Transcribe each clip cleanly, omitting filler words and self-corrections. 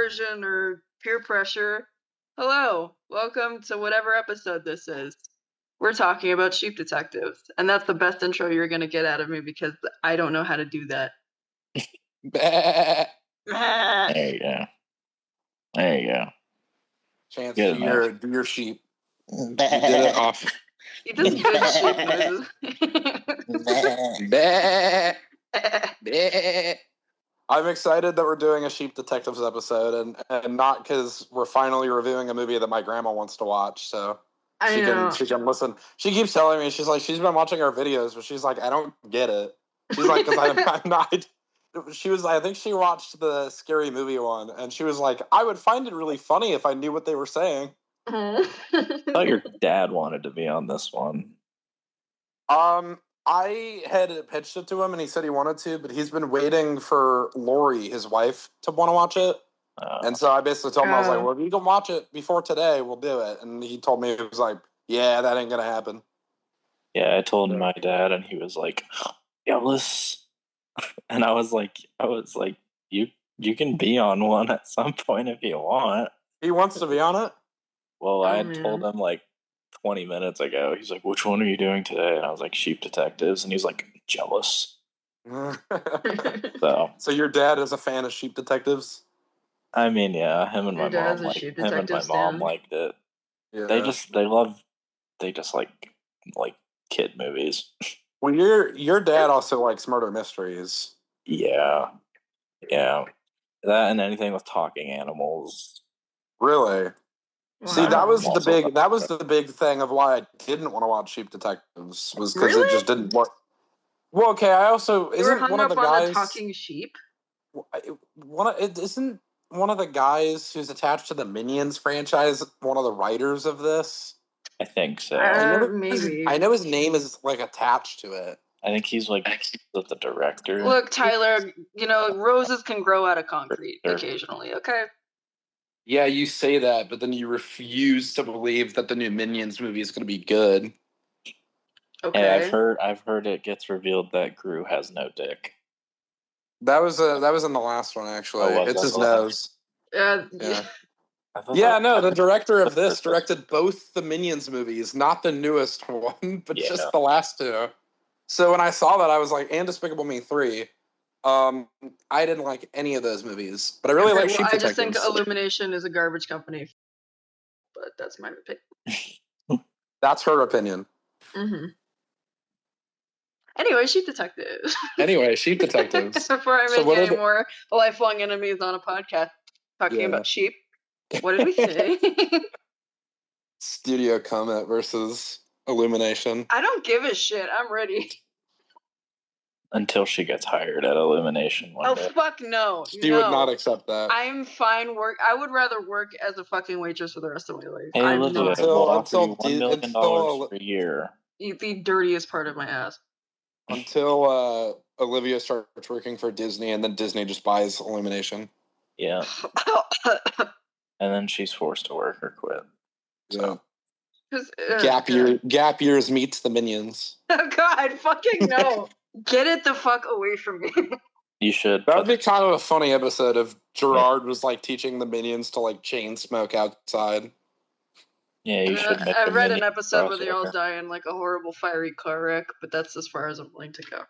coercion or peer pressure. Hello, welcome to whatever episode this is. We're talking about sheep detectives, and that's the best intro you're going to get out of me because I don't know how to do that. There you go. There you go. Chance, do your sheep. You did it off. He does good sheep noises. I'm excited that we're doing a Sheep Detectives episode, and not because we're finally reviewing a movie that my grandma wants to watch, so she can listen. She keeps telling me, she's been watching our videos, but she's like, I don't get it. She's like, because I'm not. She was, I think she watched the Scary Movie one, and she was like, I would find it really funny if I knew what they were saying. I thought your dad wanted to be on this one. I had pitched it to him, and he said he wanted to, but he's been waiting for Lori, his wife, to want to watch it. And so I basically told him, I was like, well, if you can watch it before today, we'll do it. And he told me, it was like, yeah, that ain't going to happen. Yeah, I told my dad, and he was like, jealous. And I was like, you can be on one at some point if you want. He wants to be on it? Well, I had told him like 20 minutes ago. He's like, which one are you doing today? And I was like, Sheep Detectives. And he's like, jealous. So your dad is a fan of Sheep Detectives? I mean, yeah, him and my mom liked it. Yeah. They just like kid movies. Well, your dad also likes murder mysteries. Yeah. That and anything with talking animals. Really? Wow. See, that was the big thing of why I didn't want to watch Sheep Detectives, was because it just didn't work. Well, okay, I also isn't one of the guys talking sheep. Isn't one of the guys who's attached to the Minions franchise one of the writers of this? I think so. Maybe. I know his name is like attached to it. I think he's like the director. Look, Tyler, roses can grow out of concrete occasionally, okay? Yeah, you say that, but then you refuse to believe that the new Minions movie is going to be good. Okay. Hey, I've heard it gets revealed that Gru has no dick. That was in the last one, actually. It's his nose. Yeah. No, the director of this directed both the Minions movies, not the newest one, but just the last two. So when I saw that, I was like, and Despicable Me 3. I didn't like any of those movies, but I really like Sheep Detectives. I just think Illumination is a garbage company, but that's my opinion. That's her opinion. Mm-hmm. Anyway, Sheep Detectives. Before I make any more lifelong enemies on a podcast talking about sheep, what did we say? Studio Comet versus Illumination. I don't give a shit. I'm ready. Until she gets hired at Illumination one day. Fuck no. She would not accept that. I'm fine I would rather work as a fucking waitress for the rest of my life. Hey, Olivia, we'll offer you $1 million per year. Eat the dirtiest part of my ass. Until Olivia starts working for Disney, and then Disney just buys Illumination. Yeah. And then she's forced to work or quit. So. Gap years meets the Minions. Oh God, fucking no. Get it the fuck away from me. You should. That would be kind of a funny episode if Gerard was like teaching the Minions to like chain smoke outside. Yeah, you should. I read an episode where they all die in like a horrible fiery car wreck, but that's as far as I'm willing to go.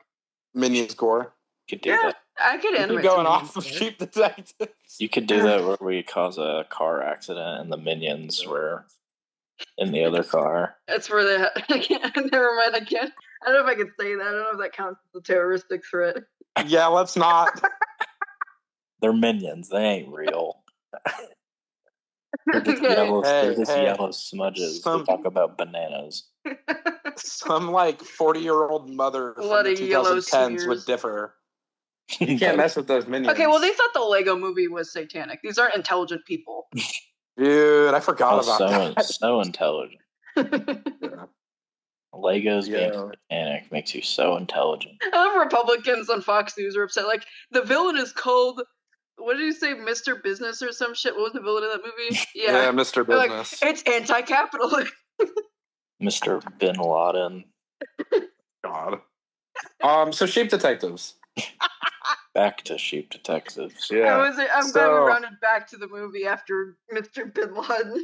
Minions gore. You could do that. I could animate. Going off of Sheep Detectives. You could do that where we cause a car accident and the Minions were in the other car. That's where they. Never mind. I can't. I don't know if I could say that. I don't know if that counts as a terroristic threat. Yeah, let's not. They're Minions. They ain't real. They're just yellow smudges. They talk about bananas. Some like 40-year-old mother from the 2010s would differ. You can't mess with those Minions. Okay, well, they thought the Lego movie was satanic. These aren't intelligent people. Dude, I forgot about that. So intelligent. Legos being satanic makes you so intelligent. I love Republicans on Fox News are upset. Like, the villain is called, what did you say, Mr. Business or some shit? What was the villain in that movie? Yeah, Mr. Business. Like, it's anti-capitalist. Mr. Bin Laden. God. So Sheep Detectives. back to Sheep Detectives. Yeah. I'm glad we rounded back to the movie after Mr. Bin Laden.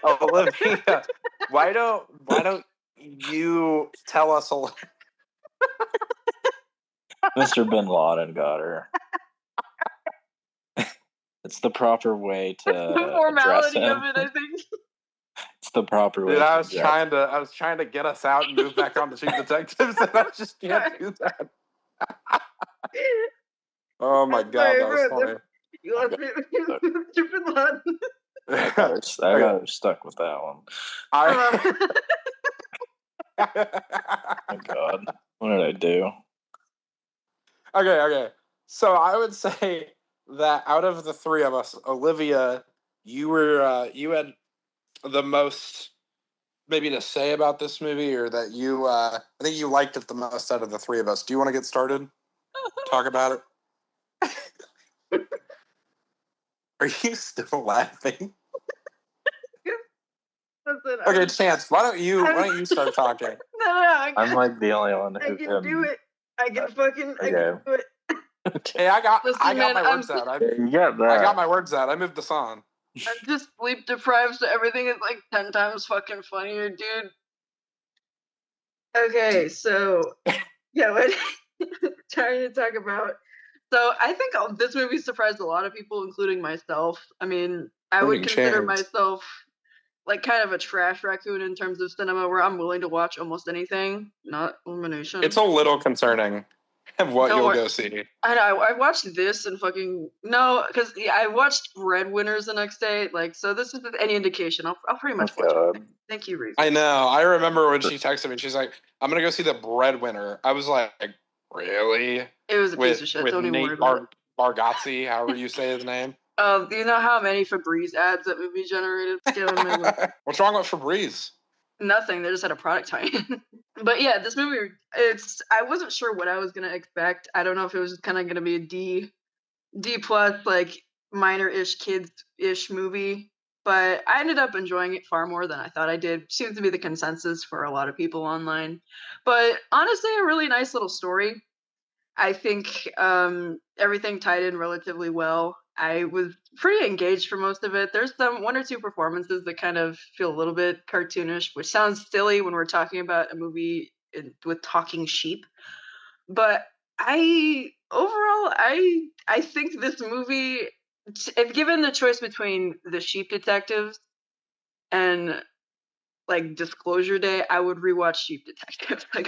Olivia, why don't you tell us a little? Mr. Bin Laden got her. It's the proper way to the formality of it, I think. It's the proper way. Dude, I was trying to get us out and move back on to Sheep Detectives, and I just can't do that. Oh my god, that was funny. You lost me, Mr. Bin Laden. I got her stuck with that one. Oh god, what did I do? Okay. So I would say that out of the three of us, Olivia, you had the most maybe to say about this movie, or that you I think you liked it the most out of the three of us. Do you want to get started? Talk about it. Are you still laughing? Okay, Chance, why don't you start talking? No, I'm like the only one who can do it. I can do it. Okay, I got my words out. You got that. I got my words out. I moved this on. I'm just sleep deprived, so everything is like 10 times fucking funnier, dude. Okay, so yeah, what trying to talk about. So I think this movie surprised a lot of people, including myself. I mean, I would consider myself like kind of a trash raccoon in terms of cinema, where I'm willing to watch almost anything, not Illumination. It's a little concerning of what you'll go see. I know. I watched this and because I watched Breadwinners the next day. Like, so this is any indication. I'll pretty much watch it. Thank you, Reese. I know. I remember when she texted me. She's like, "I'm gonna go see The Breadwinner." I was like, "Really?" It was a piece of shit. Don't even worry about it. Bargatze, however you say his name. Do you know how many Febreze ads that movie generated? What's wrong with Febreze? Nothing. They just had a product tie-in. But yeah, this movie, I wasn't sure what I was gonna expect. I don't know if it was just kind of gonna be a D plus, like minor-ish kids-ish movie. But I ended up enjoying it far more than I thought I did. Seems to be the consensus for a lot of people online. But honestly, a really nice little story. I think everything tied in relatively well. I was pretty engaged for most of it. There's one or two performances that kind of feel a little bit cartoonish, which sounds silly when we're talking about a movie with talking sheep. But I think this movie, if given the choice between The Sheep Detectives and like Disclosure Day, I would rewatch Sheep Detectives. I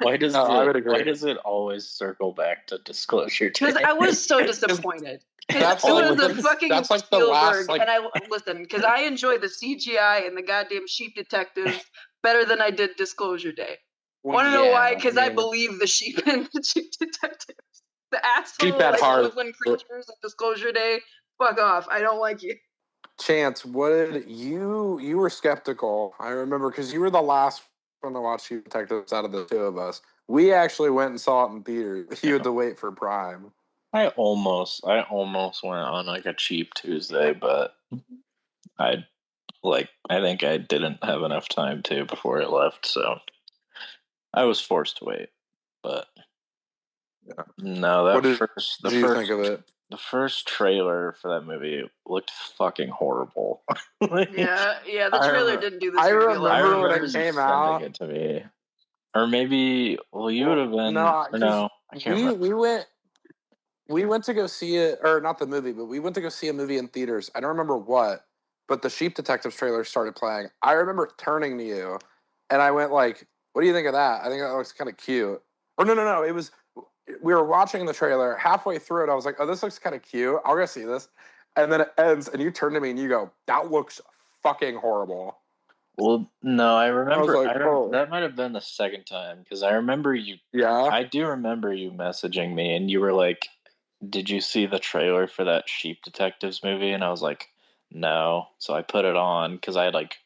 why does it always circle back to Disclosure Day? Because I was so disappointed. Because it was a fucking Spielberg, and because I enjoy the CGI and the goddamn Sheep Detectives better than I did Disclosure Day. Want to know why? Because I believe the sheep in the Sheep Detectives. The asshole woodland creatures at Disclosure Day. Fuck off! I don't like you. Chance, what did you were skeptical? I remember because you were the last one to watch Sheep Detectives out of the two of us. We actually went and saw it in theaters. You had to wait for Prime. I almost went on like a cheap Tuesday, but I think I didn't have enough time to before it left, so I was forced to wait. But no, think of it? The first trailer for that movie looked fucking horrible. Yeah, the trailer didn't do this. I remember when it came out. It to me, or maybe you would have been. No, I can't remember. We went to go see it, or not the movie, but we went to go see a movie in theaters. I don't remember what, but the Sheep Detectives trailer started playing. I remember turning to you, and I went like, "What do you think of that? I think that looks kind of cute." Or no, it was. We were watching the trailer. Halfway through it, I was like, "Oh, this looks kind of cute. I'll go see this." And then it ends, and you turn to me and you go, "That looks fucking horrible." Well, no, I remember. That might have been the second time because I remember you. Yeah, I do remember you messaging me, and you were like, "Did you see the trailer for that Sheep Detectives movie?" And I was like, "No." So I put it on because I had like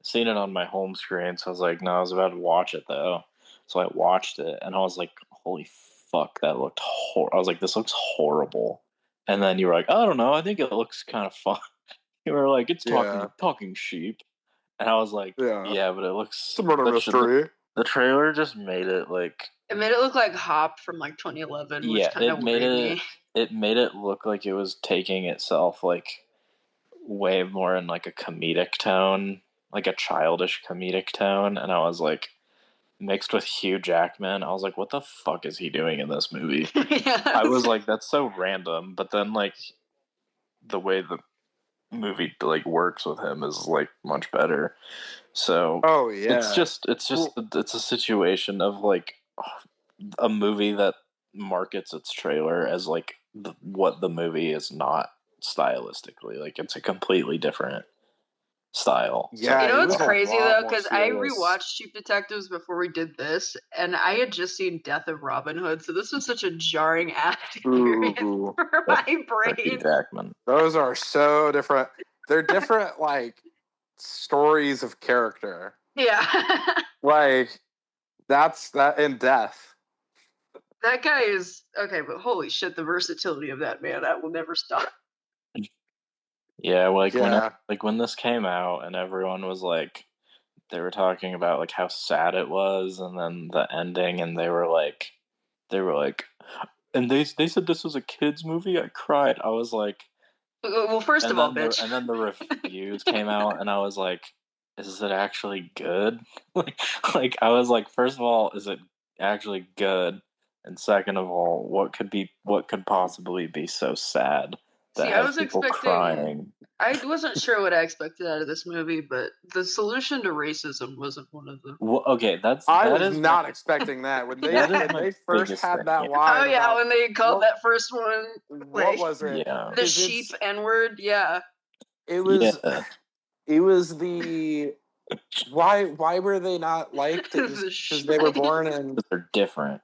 seen it on my home screen. So I was like, "No, I was about to watch it though." So I watched it, and I was like, "Holy fuck, that looked horrible." I was like, "This looks horrible." And then you were like, "I don't know. I think it looks kind of fun." You were like, "It's talking sheep." And I was like, yeah, but it looks... It's a murder mystery. The trailer just made it it made it look like Hop from 2011, which kind of worried me. It made it look like it was taking itself way more in a comedic tone, like a childish comedic tone, and I was like, mixed with Hugh Jackman, I was like, what the fuck is he doing in this movie? Yeah. I was like, that's so random, but then the way the movie works with him is much better. So it's a situation of a movie that markets its trailer as what the movie is not stylistically. It's a completely different style. Yeah, so, what's crazy though, because I rewatched Cheap Detectives before we did this, and I had just seen Death of Robin Hood, so this was such a jarring ass experience for my brain. Jackman. Those are so different. They're different stories of character. Yeah. That's that in Death. That guy is okay, but holy shit, the versatility of that man, that will never stop. Yeah, when this came out and everyone was they were talking about how sad it was, and then the ending, and they were like, and they said this was a kids movie. I cried. I was like, well, first of all, bitch. And then the reviews came out, and I was like, is it actually good? I was like, first of all, is it actually good? And second of all, what could possibly be so sad that has people crying? I wasn't sure what I expected out of this movie, but the solution to racism wasn't one of them. Well, okay, I was not expecting that when they first had that line. Oh yeah, when they called that first one, what was it? Yeah. The sheep N-word. Yeah. It was. Yeah. It was the. Why were they not liked? Because they were born in. They're different.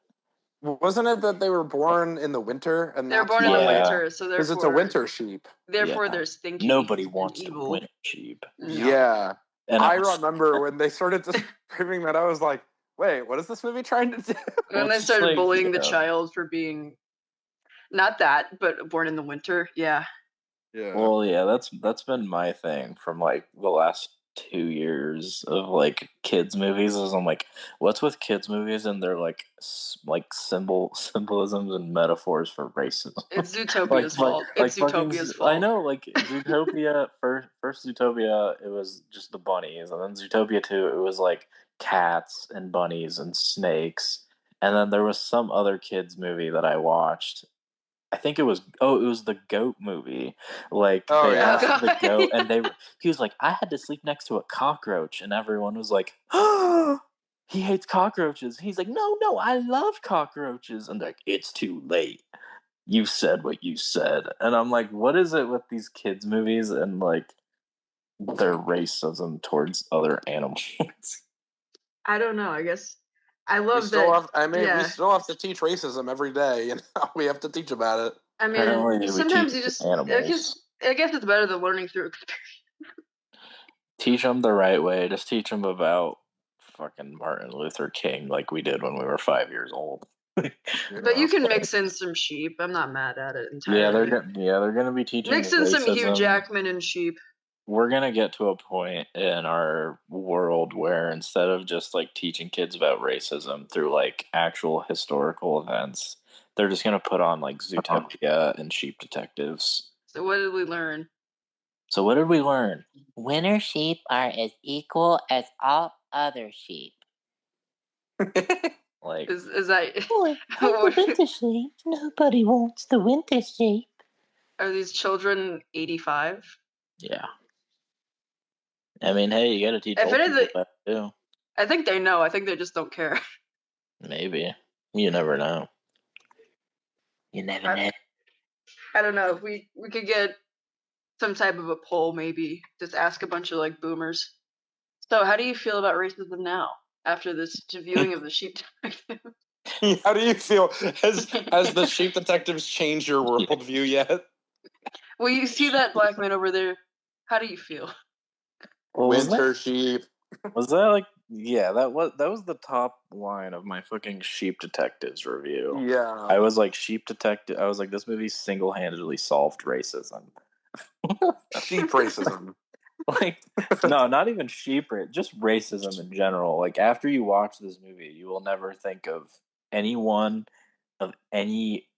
Wasn't it that they were born in the winter and they're born in the winter, so because it's a winter sheep. Therefore, they're stinky. Nobody wants to winter sheep. Yeah, and I remember when they started describing that, I was like, "Wait, what is this movie trying to do?" When they started bullying the child for being not that, but born in the winter. Yeah. Yeah. Well, yeah, that's been my thing from the last 2 years of kids movies. Is I'm like, what's with kids movies and they're symbolisms and metaphors for racism? It's Zootopia's fault. It's Zootopia's fault. I know, Zootopia first Zootopia, it was just the bunnies, and then Zootopia 2, it was cats and bunnies and snakes, and then there was some other kids movie that I watched. I think it was the goat movie. The goat, and he was like, I had to sleep next to a cockroach, and everyone was like, oh, he hates cockroaches. He's like, no, I love cockroaches, and they're like, it's too late. You said what you said, and I'm like, what is it with these kids movies and their racism towards other animals? I don't know. I guess. I love that. We still have to teach racism every day. We have to teach about it. I mean, sometimes you just. I guess it's better than learning through experience. Teach them the right way. Just teach them about fucking Martin Luther King, like we did when we were 5 years old. But you can mix in some sheep. I'm not mad at it entirely. They're gonna be teaching. Mix in some Hugh Jackman and sheep. We're going to get to a point in our world where instead of just teaching kids about racism through actual historical events, they're just going to put on Zootopia and Sheep Detectives. So what did we learn? Winter sheep are as equal as all other sheep. Is that the winter sheep? Nobody wants the winter sheep. Are these children 85? Yeah. I mean, hey, you got to teach old people that too. I think they know. I think they just don't care. Maybe. You never know. You never know. I don't know. If we could get some type of a poll, maybe. Just ask a bunch of boomers. So how do you feel about racism now after this viewing of the Sheep Detectives? How do you feel? Has the Sheep Detectives changed your worldview yet? Well, you see that black man over there. How do you feel? Well, winter sheep. Was that that was the top line of my fucking Sheep Detectives review. Yeah. I was like, Sheep Detective. I was like, this movie single-handedly solved racism. Sheep racism. Like, no, not even sheep, just racism in general. Like, after you watch this movie, you will never think of anyone of any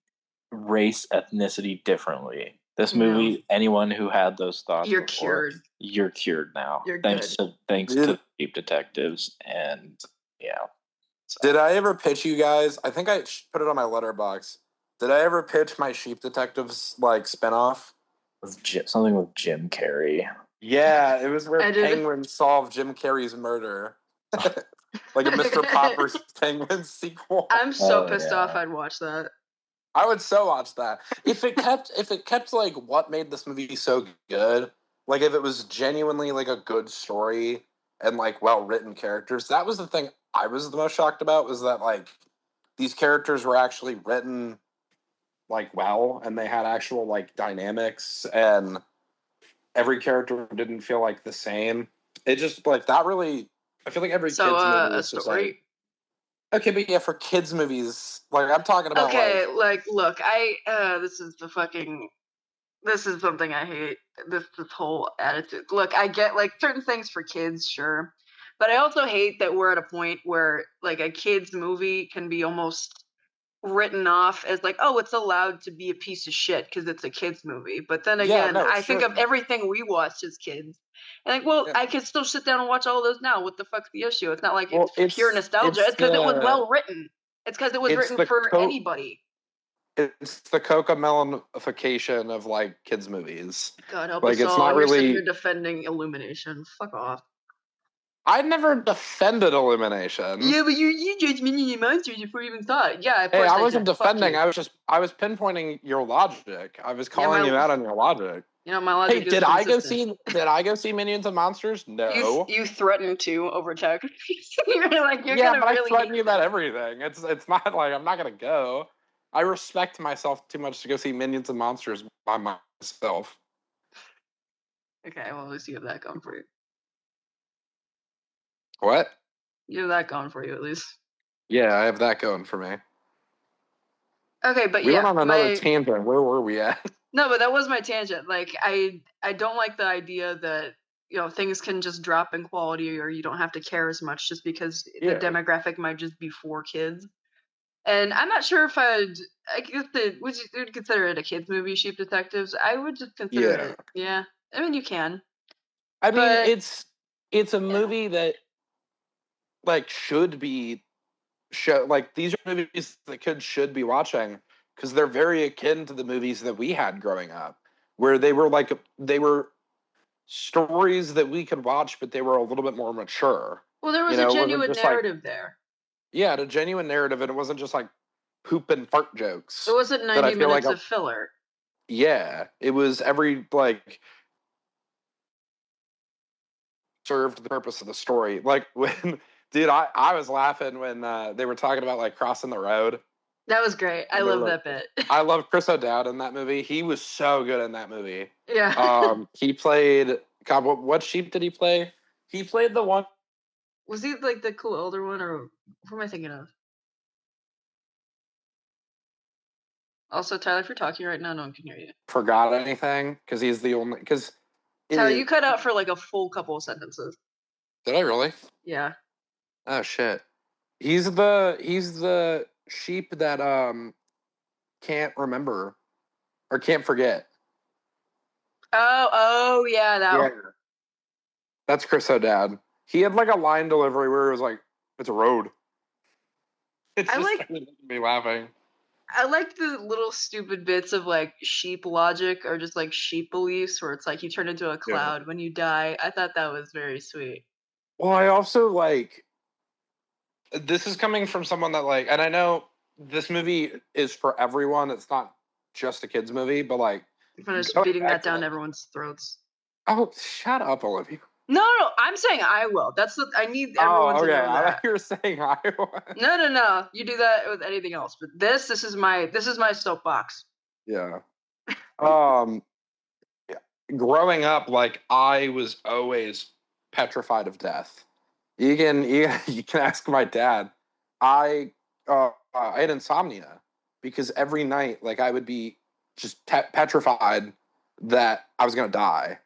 race, ethnicity differently. This movie, anyone who had those thoughts You're before, cured. You're cured now. You're thanks good. to Sheep Detectives, and yeah. So. Did I ever pitch you guys? I think I put it on my letterbox. Did I ever pitch my Sheep Detectives like spinoff? Something with Jim Carrey. Yeah, it was where Penguin solved Jim Carrey's murder. Like a Mr. Popper's Penguin sequel. I'm so pissed off I'd watch that. I would so watch that. If it kept like what made this movie so good, like if it was genuinely like a good story and like well-written characters, that was the thing I was the most shocked about, was that like these characters were actually written like well, and they had actual like dynamics, and every character didn't feel like the same. It just like that really, I feel like every kids movie is just like, okay, but yeah, for kids movies, like I'm talking about. Okay, like look, this is something I hate. This whole attitude. Look, I get like certain things for kids, sure, but I also hate that we're at a point where like a kids movie can be almost written off as like, oh, it's allowed to be a piece of shit because it's a kids movie. But then again, I think of everything we watched as kids, and like, well, I could still sit down and watch all of those now. What the fuck's the issue? It's not like it's pure nostalgia. It's because it was well written. It's because it was written for anybody. It's the Coca-Melonification of like kids movies. God help us all. It's not really. You're defending Illumination. Fuck off. I never defended Illumination. Yeah, but you judged Minion Monsters before you even saw it. Yeah, of course. Hey, I wasn't defending. I was pinpointing your logic. I was calling you out on your logic. You know, my logic. Hey, did I go see Minions and Monsters? No. You threatened to over text. You're but I threaten you about everything. It's not like I'm not gonna go. I respect myself too much to go see Minions and Monsters by myself. Okay, well, at least you have that going for you. What? You have that going for you, at least. Yeah, I have that going for me. Okay, but we went on another tangent. Where were we at? No, but that was my tangent. Like, I don't like the idea that, you know, things can just drop in quality or you don't have to care as much just because the demographic might just be for kids. And I'm not sure if I guess would you consider it a kids movie, Sheep Detectives? I would just consider it. Yeah. I mean, you can. I mean, it's a movie that like should be like these are movies that kids should be watching because they're very akin to the movies that we had growing up, where they were stories that we could watch, but they were a little bit more mature. Well, there was a genuine narrative there. Yeah, a genuine narrative, and it wasn't just like poop and fart jokes. It wasn't 90 minutes of filler. Yeah, it was every like served the purpose of the story. Like when, dude, I was laughing when they were talking about like crossing the road. That was great. I love that bit. I love Chris O'Dowd in that movie. He was so good in that movie. Yeah. He played. God, what sheep did he play? He played the one. Was he like the cool older one, or who am I thinking of? Also, Tyler, if you're talking right now, no one can hear you. Forgot anything? Because he's the only. Because Tyler, you cut out for like a full couple of sentences. Did I really? Yeah. Oh shit. He's the sheep that can't remember or can't forget. Oh yeah, that one. That's Chris O'Dowd. He had like a line delivery where it was like, "It's a road." It's just making me laughing. I like the little stupid bits of like sheep logic or just like sheep beliefs where it's like you turn into a cloud when you die. I thought that was very sweet. Well, I also like, this is coming from someone that like, and I know this movie is for everyone. It's not just a kid's movie, but like. I'm just beating that down everyone's throats. Oh, shut up, Olivia. No, I'm saying I will. I need everyone to know that. I thought you were saying I will. No. You do that with anything else, but this is my soapbox. Yeah. Growing up, like I was always petrified of death. You can ask my dad. I had insomnia because every night, like I would be just petrified that I was gonna die.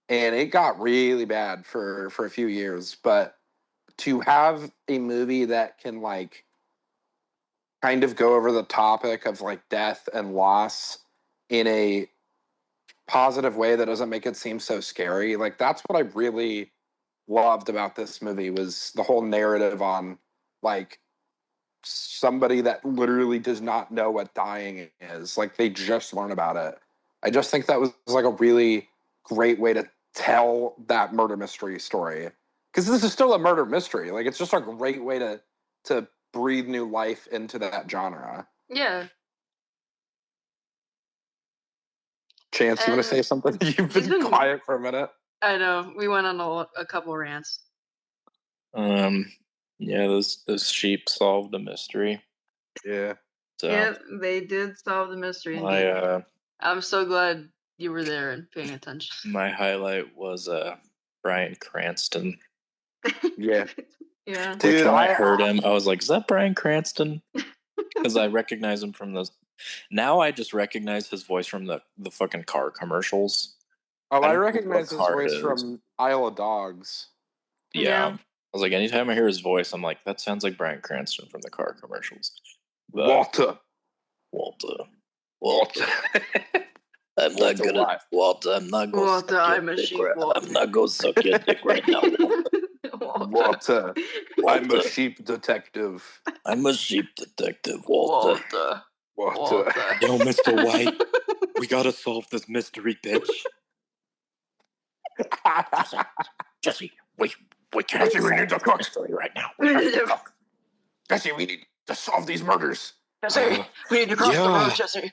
and it got really bad for a few years. But to have a movie that can like kind of go over the topic of like death and loss in a positive way that doesn't make it seem so scary, like that's what I really loved about this movie, was the whole narrative on like somebody that literally does not know what dying is. Like they just learn about it. I just think that was like a really great way to tell that murder mystery story. Because this is still a murder mystery. Like it's just a great way to breathe new life into that genre. Yeah. Chance, you want to say something? You've been quiet for a minute. I know. We went on a couple rants. Yeah, those sheep solved a mystery. Yeah. So yeah, they did solve the mystery. I'm so glad you were there and paying attention. My highlight was Bryan Cranston. Yeah. Yeah. Dude, when I heard him, I was like, "Is that Bryan Cranston?" Because I recognize him from those. Now I just recognize his voice from the fucking car commercials. Oh, I recognize his voice from Isle of Dogs. Yeah. I was like, anytime I hear his voice, I'm like, that sounds like Bryan Cranston from the car commercials. But, Walter. I'm not good at Walter. I'm not going to suck I'm a sheep. I'm not going to suck your dick right now. Walter. I'm a sheep detective. I'm a sheep detective, Walter. Walter. Yo, Mr. White, we gotta solve this mystery, bitch. Jesse, we can't Jesse, we need to cook right now. Jesse, we need to solve these murders. Jesse, we need to cross the road, Jesse.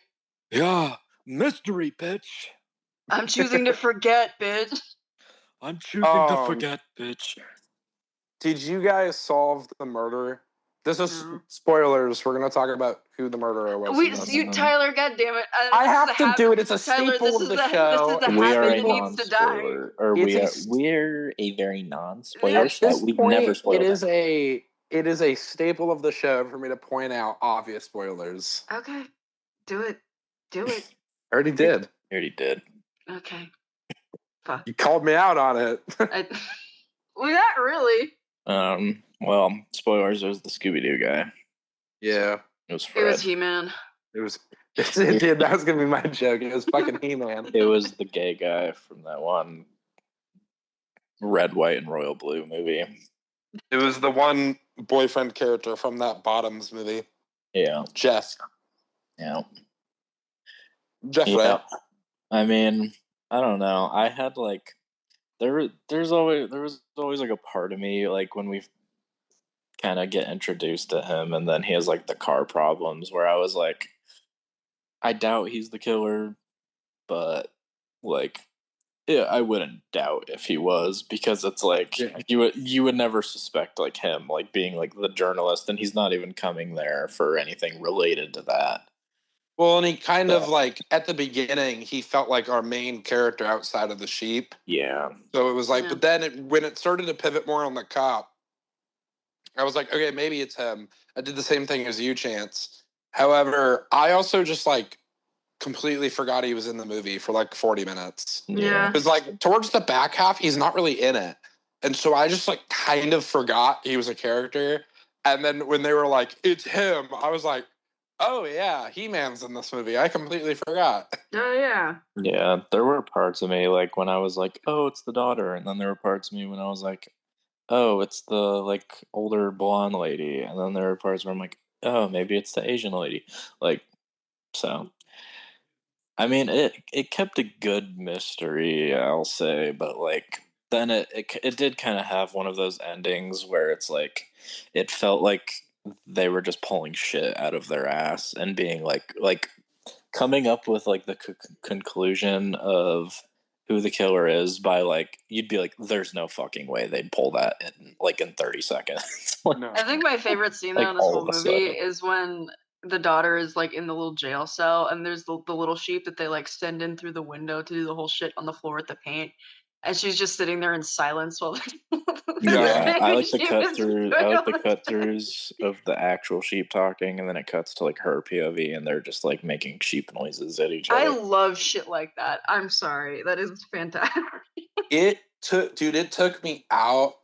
Yeah, mystery, bitch. I'm choosing to forget, bitch. I'm choosing to forget, bitch. Did you guys solve the murder? This is spoilers. We're going to talk about who the murderer was. Tyler, goddammit. I have to do it. It's a staple of the show. We are a non-spoiler. We're a very non-spoiler show. We've never spoiled it is a staple of the show for me to point out obvious spoilers. Okay. Do it. I already did. Okay. Fuck. You called me out on it. Well, not really. Well, spoilers, there's the Scooby-Doo guy. Yeah. It was Fred. It was He-Man. It did. That was going to be my joke. It was fucking He-Man. It was the gay guy from that one Red, White, and Royal Blue movie. It was the one boyfriend character from that Bottoms movie. Yeah. Jeff. Yeah. Jeff, yeah. Right? I mean, I don't know. I had like there was always like a part of me like when we kind of get introduced to him and then he has like the car problems where I was like, I doubt he's the killer, but like yeah, I wouldn't doubt if he was, because it's like you would never suspect like him like being like the journalist, and he's not even coming there for anything related to that. Well, and he kind of like at the beginning he felt like our main character outside of the sheep. Yeah. So it was like, but then when it started to pivot more on the cop, I was like, okay, maybe it's him. I did the same thing as you, Chance. However, I also just like completely forgot he was in the movie for like 40 minutes. Yeah. Because like towards the back half, he's not really in it. And so I just like kind of forgot he was a character. And then when they were like, it's him, I was like, oh yeah, He-Man's in this movie. I completely forgot. Oh yeah. Yeah, there were parts of me like when I was like, oh, it's the daughter. And then there were parts of me when I was like, oh, it's the like older blonde lady. And then there were parts where I'm like, oh, maybe it's the Asian lady. Like, so I mean, it kept a good mystery, I'll say, but like then it did kind of have one of those endings where it's like it felt like they were just pulling shit out of their ass and being like coming up with like the conclusion of who the killer is by like you'd be like, there's no fucking way they'd pull that in 30 seconds. No. I think my favorite scene in this whole movie is when the daughter is like in the little jail cell and there's the little sheep that they like send in through the window to do the whole shit on the floor with the paint, and she's just sitting there in silence while yeah, I like the cut through. I like the cut throughs of the actual sheep talking, and then it cuts to like her POV, and they're just like making sheep noises at each other. I love shit like that. I'm sorry, that is fantastic. It took me out.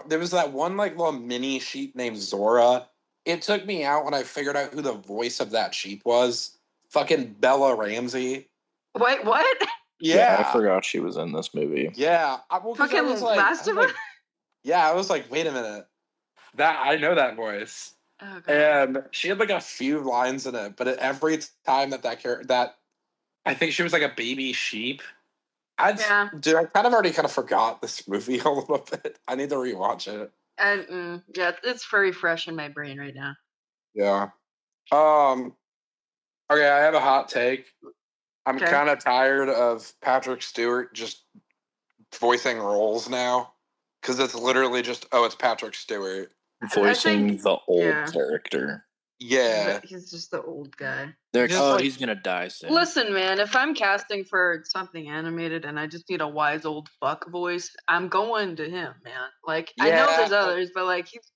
There was that one like little mini sheep named Zora. It took me out when I figured out who the voice of that sheep was. Fucking Bella Ramsey. Wait, what? Yeah, I forgot she was in this movie. Yeah. Fucking Last of Us? Yeah, I was like, wait a minute. I know that voice. Oh, God. And she had like a few lines in it, but every time that character, I think she was like a baby sheep. Dude, I kind of forgot this movie a little bit. I need to rewatch it. And yeah, it's very fresh in my brain right now. Yeah. Okay, I have a hot take. I'm kind of tired of Patrick Stewart just voicing roles now, because it's literally just, it's Patrick Stewart voicing the old character. Yeah, he's just the old guy. He's gonna die soon. Listen, man, if I'm casting for something animated and I just need a wise old fuck voice, I'm going to him, man. Like, I know there's others, but like he's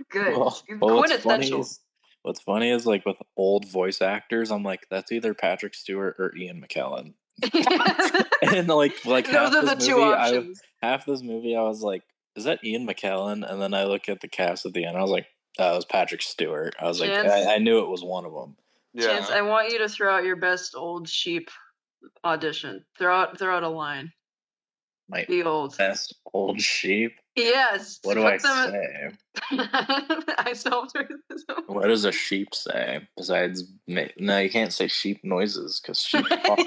good. He's quintessential. What's funny is like with old voice actors, I'm like, that's either Patrick Stewart or Ian McKellen. And like those are the two options. Half this movie, I was like, is that Ian McKellen? And then I look at the cast at the end, I was like, oh, it was Patrick Stewart. I was like, I knew it was one of them. Yeah. Chance, I want you to throw out your best old sheep audition. Throw out a line. The old best old sheep. Yes. What do I say? I solved racism. What does a sheep say besides? No, you can't say sheep noises because sheep talk.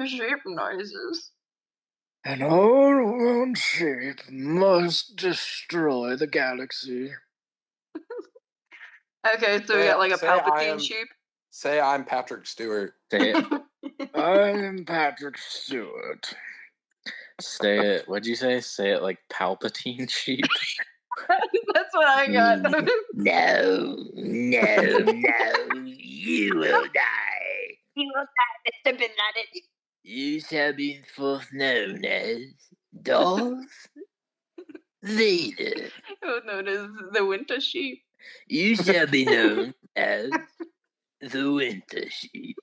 Sheep noises. An old sheep must destroy the galaxy. Okay, so we got like a Palpatine sheep. Say I'm Patrick Stewart. Say it. I'm Patrick Stewart. Say it. What'd you say? Say it like Palpatine sheep. That's what I got. No. You will die. You will die, Mr. Bin Laden. You shall be forth known as Darth Vader. Known as the Winter Sheep. You shall be known as the Winter Sheep.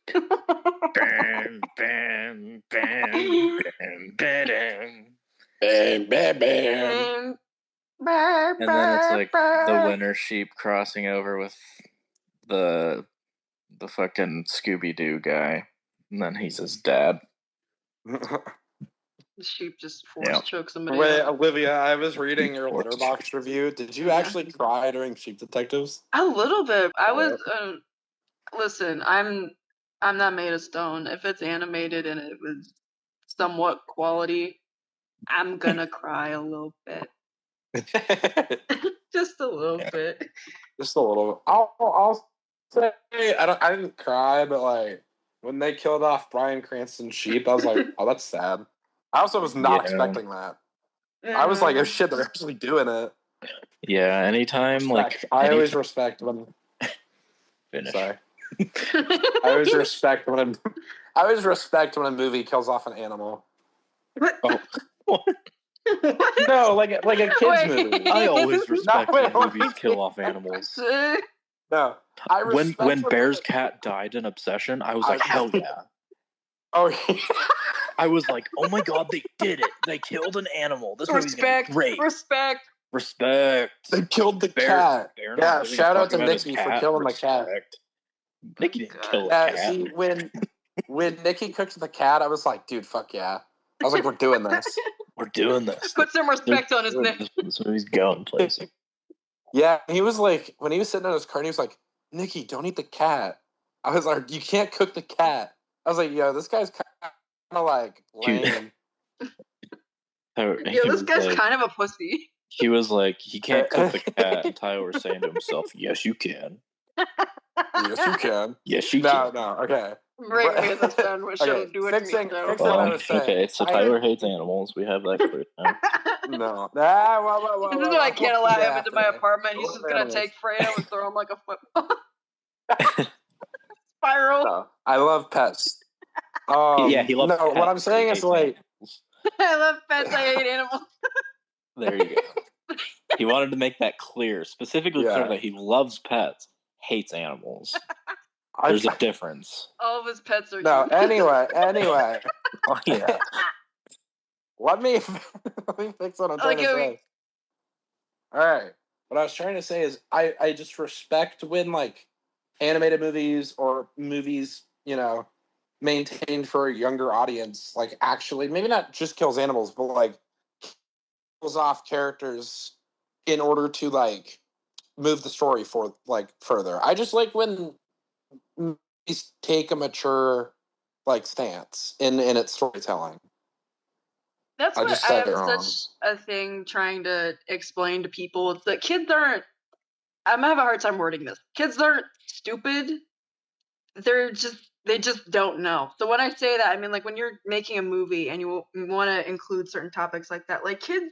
Bam, bam, bam, bam, bam, bam, bam, bam. And then it's like the Winter Sheep crossing over with the fucking Scooby-Doo guy, and then he's his dad. The sheep just choke somebody. Wait, Olivia, I was reading your Letterboxd review. Did you actually cry during Sheep Detectives? A little bit. I was. Listen, I'm not made of stone. If it's animated and it was somewhat quality, I'm gonna cry a little bit. Just a little bit. Just a little. I'll say I didn't cry, but like when they killed off Bryan Cranston's sheep, I was like, oh, that's sad. I also was not expecting that. I was like, oh shit, they're actually doing it. Yeah, anytime I always respect when. Finish. Sorry. I always respect when a movie kills off an animal. What? Oh. What? No, like a kids movie. I always respect when movies kill off animals. No, I respect when Bear's cat died in Obsession, I was like, hell yeah. Oh, yeah. I was like, oh my god, they did it. They killed an animal. This movie's gonna be great. Respect. They killed the cat. Yeah, shout out to Nikki for killing the cat. Nikki didn't kill a cat. See, when Nikki cooked the cat, I was like, dude, fuck yeah. I was like, we're doing this. We're doing this. Put some respect on his name. This movie's going places. Yeah, he was like, when he was sitting in his car, he was like, Nikki, don't eat the cat. I was like, you can't cook the cat. I was like, yo, this guy's kind of like lame. This guy's like, kind of a pussy. He was like, he can't cook the cat. And Tyler was saying to himself, yes, you can. Yes, you can. Yes, you can. No, okay. Bring me the sandwich and do it to me. Okay, so Tyler hates animals. We have that clear now. No. This is why I can't allow him into my apartment. He's just going to take Fredo and throw him like a football. Spiral. No, I love pets. Yeah, he loves pets. What I'm saying is like... I love pets. I hate animals. There you go. He wanted to make that clear. Specifically clear that he loves pets, hates animals. There's a difference. All of his pets are cute. Anyway. Oh, yeah. let me fix what I'm trying to say. All right. What I was trying to say is I just respect when like animated movies or movies, maintained for a younger audience, like actually maybe not just kills animals, but like kills off characters in order to like move the story for like further. I just like when movies take a mature like stance in its storytelling. That's what I have such a thing trying to explain to people. It's that kids aren't. I'm gonna have a hard time wording this. Kids aren't stupid. They just don't know. So when I say that, I mean like when you're making a movie and you want to include certain topics like that, like kids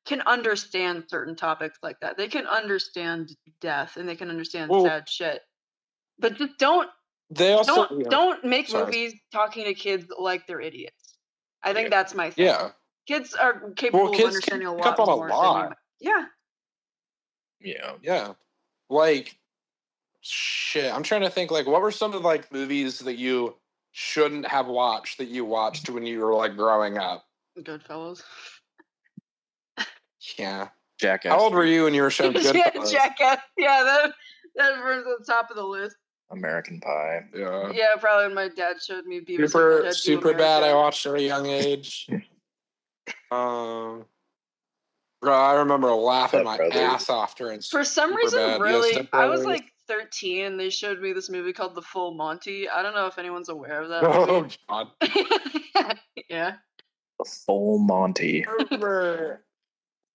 can understand certain topics like that. They can understand death and they can understand sad shit. But just don't make movies talking to kids like they're idiots. I think that's my thing. Yeah. Kids are capable of understanding a lot more than we might. Yeah. Yeah. Yeah. Like, shit. I'm trying to think, like, what were some of, like, movies that you shouldn't have watched that you watched when you were, like, growing up? Goodfellas. Yeah. Jackass. How old were you when you were shown Goodfellas? Jackass. Yeah, that was on the top of the list. American Pie. Yeah. Yeah, probably when my dad showed me Beavis and Butthead Super bad. I watched at a young age. Bro, I remember laughing my ass off during. For some reason, really, I was like 13, and they showed me this movie called The Full Monty. I don't know if anyone's aware of that movie. Oh God. Yeah. The Full Monty. I remember.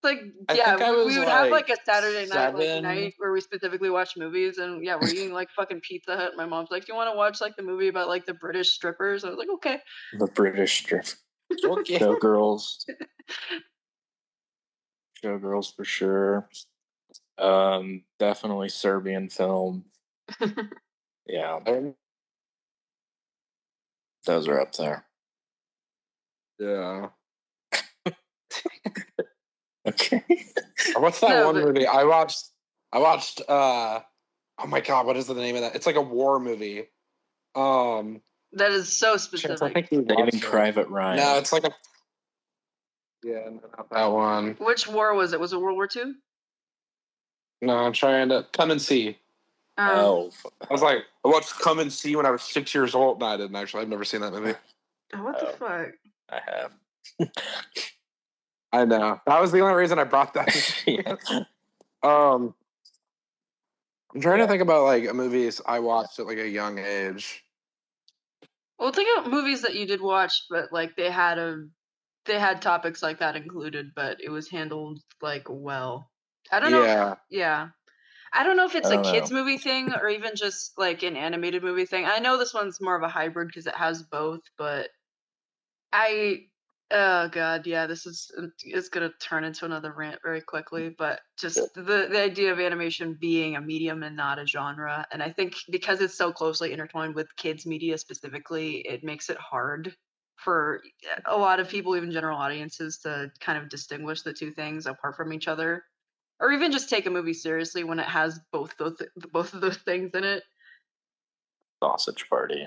Like, I yeah, think I was we would have like a Saturday 7. night where we specifically watch movies, and yeah, we're eating like fucking Pizza Hut. My mom's like, "Do you want to watch like the movie about like the British strippers?" I was like, "Okay." The British strippers. Okay. Showgirls. Showgirls for sure. Definitely Serbian film. Yeah. Those are up there. Yeah. Okay. What's that one movie? I watched oh my god, what is the name of that? It's like a war movie. That is so specific. Saving Private Ryan. No, it's like a not that one. Which war was it? Was it World War II? No, I'm trying to Come and See. Oh. I was like, I watched Come and See when I was 6 years old. No, I didn't actually. I've never seen that movie. What the fuck? I have. I know. That was the only reason I brought that. I'm trying to think about like movies I watched at like a young age. Well, think of movies that you did watch, but like they had topics like that included, but it was handled like well. I don't know. Yeah. I don't know if it's a kids movie thing or even just like an animated movie thing. I know this one's more of a hybrid because it has both, but oh god, yeah, it's gonna turn into another rant very quickly. But just the idea of animation being a medium and not a genre, and I think because it's so closely intertwined with kids media specifically, it makes it hard for a lot of people, even general audiences, to kind of distinguish the two things apart from each other, or even just take a movie seriously when it has both of those things in it. Sausage Party.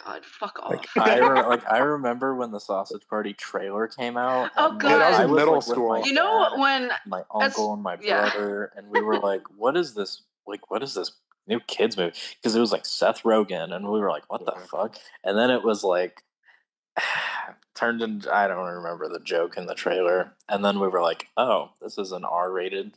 God, fuck off. I remember when the Sausage Party trailer came out. Oh god, I was in middle school. With my dad, when my uncle and my brother, and we were like, "What is this? Like, what is this new kids movie?" Because it was like Seth Rogen, and we were like, "What the fuck?" And then it was like turned into, I don't remember the joke in the trailer, and then we were like, "Oh, this is an R-rated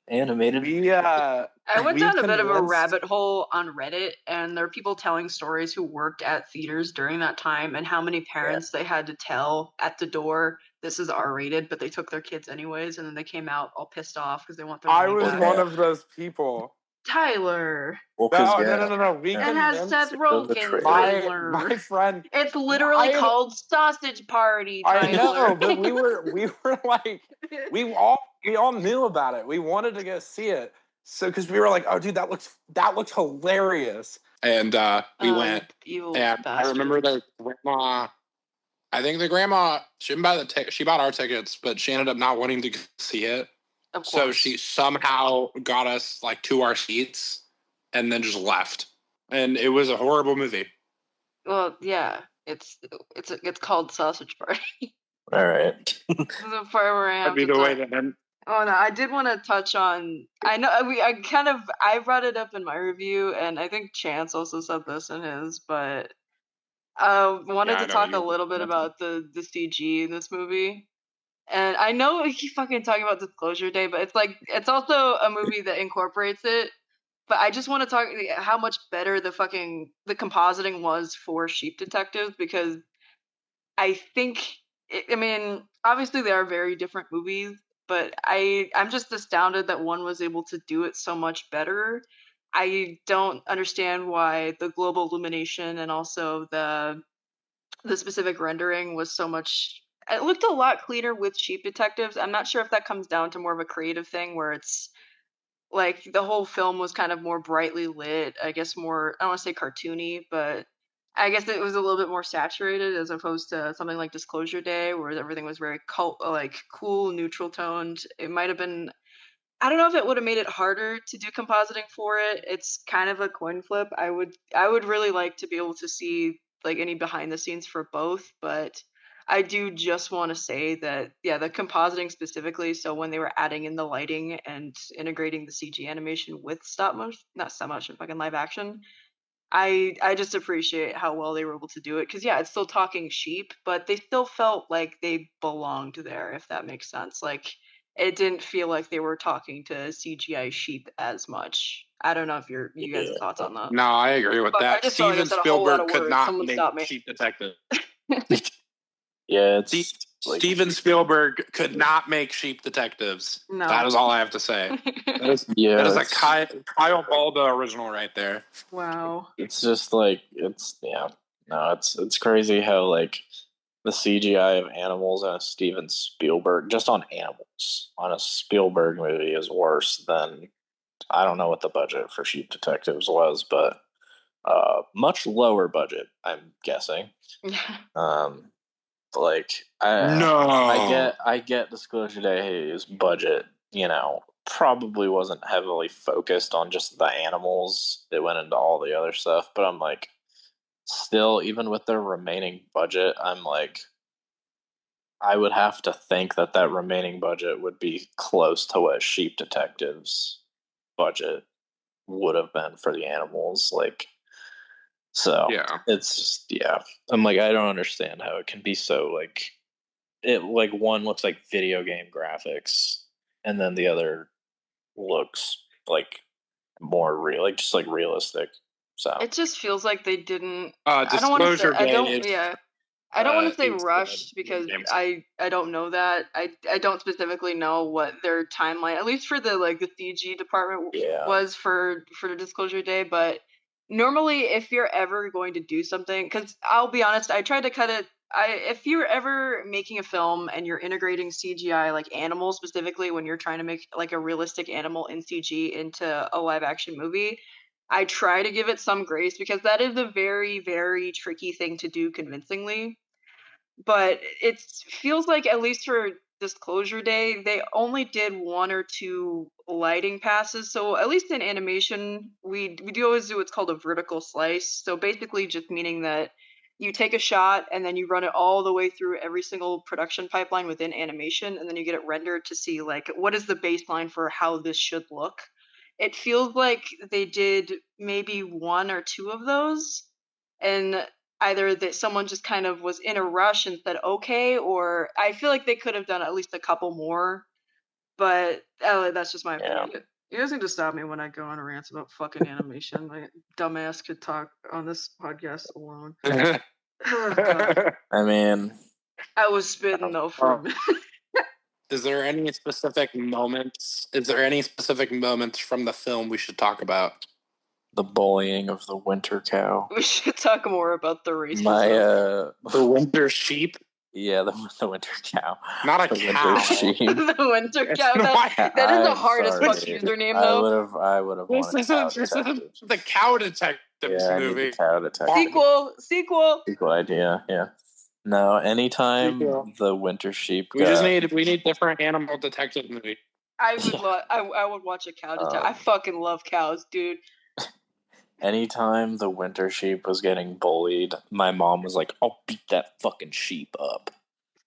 animated." I went down a bit of a rabbit hole on Reddit, and there are people telling stories who worked at theaters during that time and how many parents they had to tell at the door, "This is R-rated," but they took their kids anyways, and then they came out all pissed off because they want their money back. I was one of those people. Tyler. Well, no. We it has Seth Rogen. Tyler. My friend. It's literally called Sausage Party. Tyler. I know, but we were like, we all knew about it. We wanted to go see it, so because we were like, oh, dude, that looks hilarious, and we went. And I remember the grandma. I think the grandma she didn't buy the ticket. She bought our tickets, but she ended up not wanting to see it. So she somehow got us like to our seats and then just left. And it was a horrible movie. Well, yeah, it's called Sausage Party. All right. This is the part where I have That'd be the way that I'm. Oh no, I did want to touch on. I know I brought it up in my review, and I think Chance also said this in his, but wanted Yeah, I to know talk a you. little bit about the CG in this movie. And I know we keep fucking talking about Disclosure Day, but it's also a movie that incorporates it. But I just want to talk how much better the compositing was for Sheep Detectives, because I think, I mean, obviously they are very different movies, but I'm just astounded that one was able to do it so much better. I don't understand why the global illumination and also the specific rendering was so much. It looked a lot cleaner with Sheep Detectives. I'm not sure if that comes down to more of a creative thing where it's like the whole film was kind of more brightly lit, I guess more, I don't want to say cartoony, but I guess it was a little bit more saturated as opposed to something like Disclosure Day where everything was very cool, neutral toned. It might have been, I don't know if it would have made it harder to do compositing for it. It's kind of a coin flip. I would really like to be able to see like any behind the scenes for both, but I do just want to say that yeah, the compositing specifically, so when they were adding in the lighting and integrating the CG animation with stop motion, not stop motion, fucking live action, I just appreciate how well they were able to do it, because yeah, it's still talking sheep, but they still felt like they belonged there, if that makes sense. Like it didn't feel like they were talking to CGI sheep as much. I don't know if you guys' thoughts on that. No, I agree with But I that. just felt like I Steven said a whole lot Spielberg of could words. not Someone make stop me. Sheep Detective. Yeah, it's like Steven Spielberg could not make Sheep Detectives. No. That is all I have to say. That is a Kyle Balda original right there. Wow. It's just like it's crazy how like the CGI of animals in a Steven Spielberg, just on animals on a Spielberg movie, is worse than, I don't know what the budget for Sheep Detectives was, but much lower budget, I'm guessing. Like I get Disclosure Day's budget, probably wasn't heavily focused on just the animals. It went into all the other stuff, but I'm like, still, even with their remaining budget, I'm like, I would have to think that remaining budget would be close to what Sheep Detectives budget would have been for the animals. Like, so yeah, it's just, yeah. I'm like, I don't understand how it can be so like, it like one looks like video game graphics, and then the other looks like more real, like just like realistic. So it just feels like they didn't. Disclosure Day. I don't want to say is rushed, because I don't know that. I don't specifically know what their timeline, at least for the CG department, was for the Disclosure Day. But normally, if you're ever going to do something, because I'll be honest, I tried to cut it. If you're ever making a film and you're integrating CGI, like animals specifically, when you're trying to make like a realistic animal in CG into a live action movie, I try to give it some grace, because that is a very, very tricky thing to do convincingly. But it feels like, at least for Disclosure Day, they only did one or two lighting passes. So at least in animation, we do always do what's called a vertical slice. So basically just meaning that you take a shot and then you run it all the way through every single production pipeline within animation, and then you get it rendered to see like what is the baseline for how this should look. It feels like they did maybe one or two of those, and either that someone just kind of was in a rush and said okay, or I feel like they could have done at least a couple more. But that's just my opinion. You guys need to stop me when I go on rants about fucking animation. My dumbass could talk on this podcast alone. Oh, God. I mean, I was spitting though for a minute. Is there any specific moments? Is there any specific moments from the film we should talk about? The bullying of the winter cow. We should talk more about the racism. The winter sheep. Yeah, the winter cow. Not a cow. Winter sheep. The winter cow. That is the hardest fuck username, though. I would have wanted Cow Detective. The Cow Detectives movie. I need the Cow Detective. Sequel idea. Yeah. No, anytime the winter sheep. We need different animal detective movie. I would watch a cow detective. I fucking love cows, dude. Anytime the winter sheep was getting bullied, my mom was like, "I'll beat that fucking sheep up."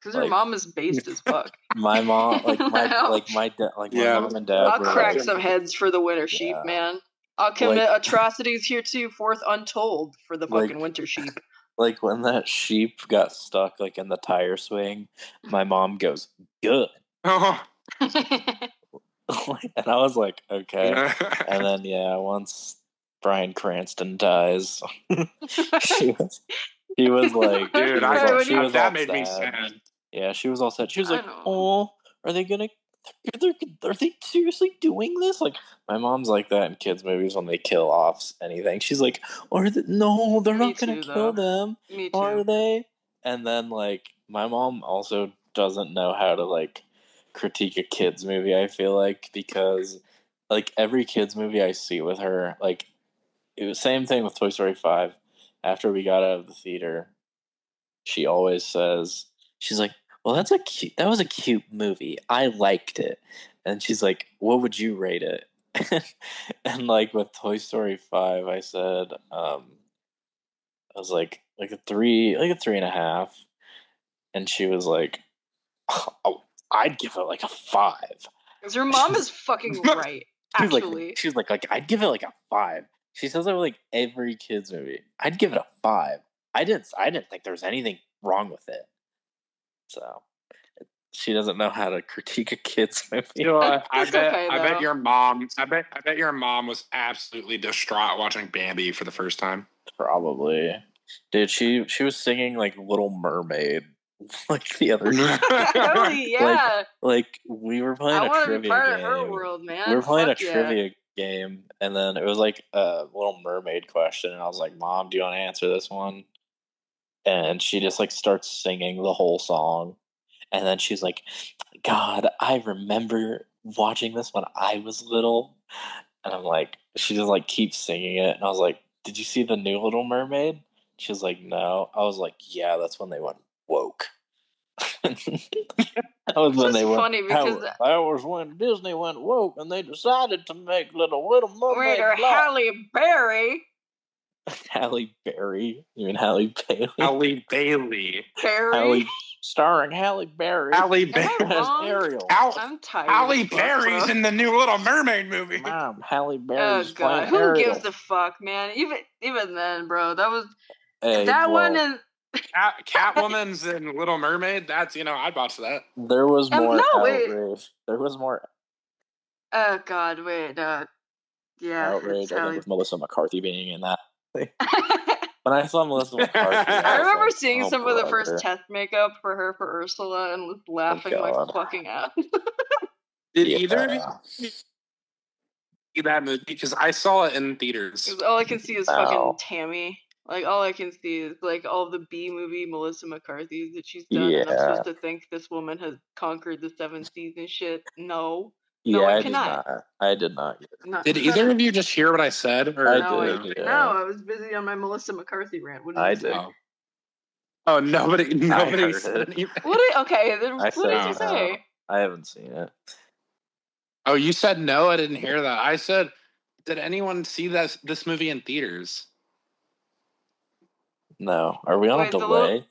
Because your mom is based as fuck. My mom, my mom and dad. I'll crack some heads for the winter sheep, man. I'll commit atrocities heretofore untold for the fucking winter sheep. Like when that sheep got stuck in the tire swing, my mom goes, "Good." And I was like, okay. And then once Bryan Cranston dies, she was like, dude, that made me sad. Yeah, she was all sad. She was like, "Oh, are they seriously doing this?" Like, my mom's like that in kids' movies when they kill off anything. She's like, "No, they're not gonna kill them, are they?" And then my mom also doesn't know how to critique a kids' movie. I feel because every kids' movie I see with her, it was same thing with Toy Story 5. After we got out of the theater, she always says, she's like, "Well, that was a cute movie. I liked it." And she's like, "What would you rate it?" And with Toy Story 5, I said, I was like a 3.5. And she was like, "Oh, I'd give it a 5." Because your mom is fucking right. Actually, she's like, I'd give it a 5. She says that with every kids movie. I'd give it a 5. I didn't think there was anything wrong with it. So she doesn't know how to critique a kid's movie. You know what? I bet your mom was absolutely distraught watching Bambi for the first time. Probably. Dude, she was singing Little Mermaid the other day. Hell yeah. We were playing a trivia game. I want to be part of her world, man. We were playing a trivia game, and then it was a Little Mermaid question, and I was like, "Mom, do you want to answer this one?" And she just starts singing the whole song. And then she's like, "God, I remember watching this when I was little." And I'm like, she just keeps singing it. And I was like, "Did you see the new Little Mermaid?" She was like, "No." I was like, "Yeah, that's when they went woke." That was when they went. Funny because that was when Disney went woke, and they decided to make Little Mermaid. Wait, Halle Berry. Halle Berry? You mean Halle Bailey? Halle Bailey. Berry. Starring Halle Berry. Halle Berry as Ariel. I'm tired. Halle Berry's in the new Little Mermaid movie. Mom, Halle Berry's playing Who Ariel. gives a fuck, man? Even then, bro, that was one and Catwoman's in Little Mermaid. That's I'd watch that. There was more outrage. There was more. Oh God, wait, yeah, outrage. I think with Melissa McCarthy being in that. When I saw Melissa McCarthy, I remember seeing some of the first test makeup for her for Ursula and was laughing like fucking out. Did either of you see that movie? Because I saw it in theaters. All I can see is fucking Tammy. All I can see is all the B-movie Melissa McCarthy's that she's done, and I'm supposed to think this woman has conquered the 7 seas and shit. No. No, I cannot. I did not. Did either of you just hear what I said? Or I did. No, I was busy on my Melissa McCarthy rant. What did you say? Oh, nobody said anything. Okay, then what did you say? I haven't seen it. Oh, you said no? I didn't hear that. I said, did anyone see this movie in theaters? No. Are we on a delay?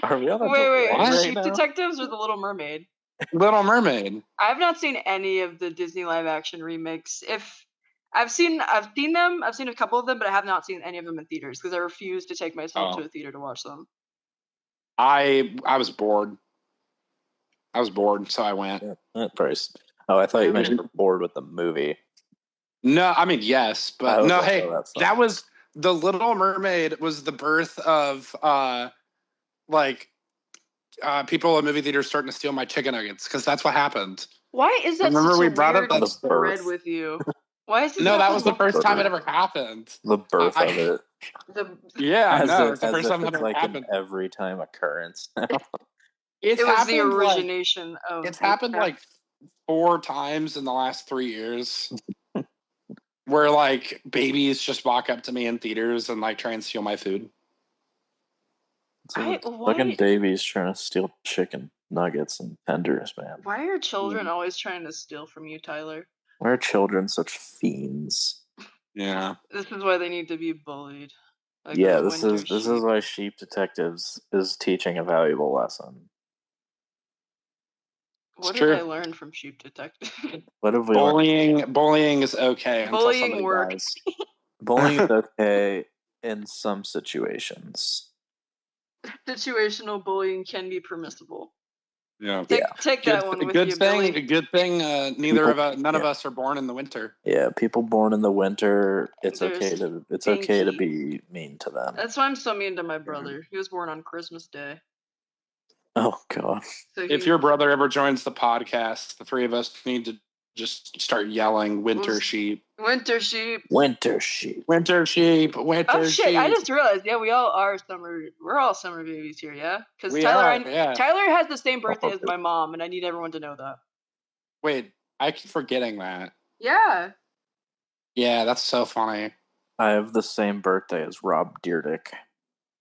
Are we on a delay? Wait. Sheep Detectives or The Little Mermaid? Little Mermaid. I've not seen any of the Disney live action remakes. If I've seen them, I've seen a couple of them, but I have not seen any of them in theaters because I refuse to take myself to a theater to watch them. I was bored. So I went. Price. Oh, I thought you meant you were bored with the movie. No, I mean yes, but no. Hey, that was The Little Mermaid. Was the birth of people in movie theaters starting to steal my chicken nuggets because that's what happened. Why is that? Remember such we a brought weird up the thread with you? Why is this? No, that was the first time it ever happened. The birth of it. Yeah, no, it's the first time it ever happened. An every time occurrence. It was the origination of. It's happened 4 times in the last 3 years, where babies just walk up to me in theaters and try and steal my food. Fucking babies trying to steal chicken nuggets and tenders, man. Why are children always trying to steal from you, Tyler? Why are children such fiends? Yeah. This is why they need to be bullied. Like Yeah, those this winter is sheep. why Sheep Detectives is teaching a valuable lesson. What It's did I true. learn from Sheep Detective? What have we learned? Bullying is okay until Bullying somebody work. dies. Bullying is okay in some situations. Situational bullying can be permissible. Yeah. Take that one with good you, thing. Billy. Good thing. None of us are born in the winter. Yeah, people born in the winter, it's They're okay to stinky. be mean to them. That's why I'm so mean to my brother. He was born on Christmas Day. Oh god. So If your brother ever joins the podcast, the three of us need to just start yelling winter sheep. Winter sheep. Winter sheep. Winter sheep. Winter Oh shit! sheep. I just realized. Yeah, we all are summer. We're all summer babies here. Yeah, because Tyler has the same birthday as my mom, and I need everyone to know that. Wait, I keep forgetting that. Yeah. Yeah, that's so funny. I have the same birthday as Rob Dyrdek.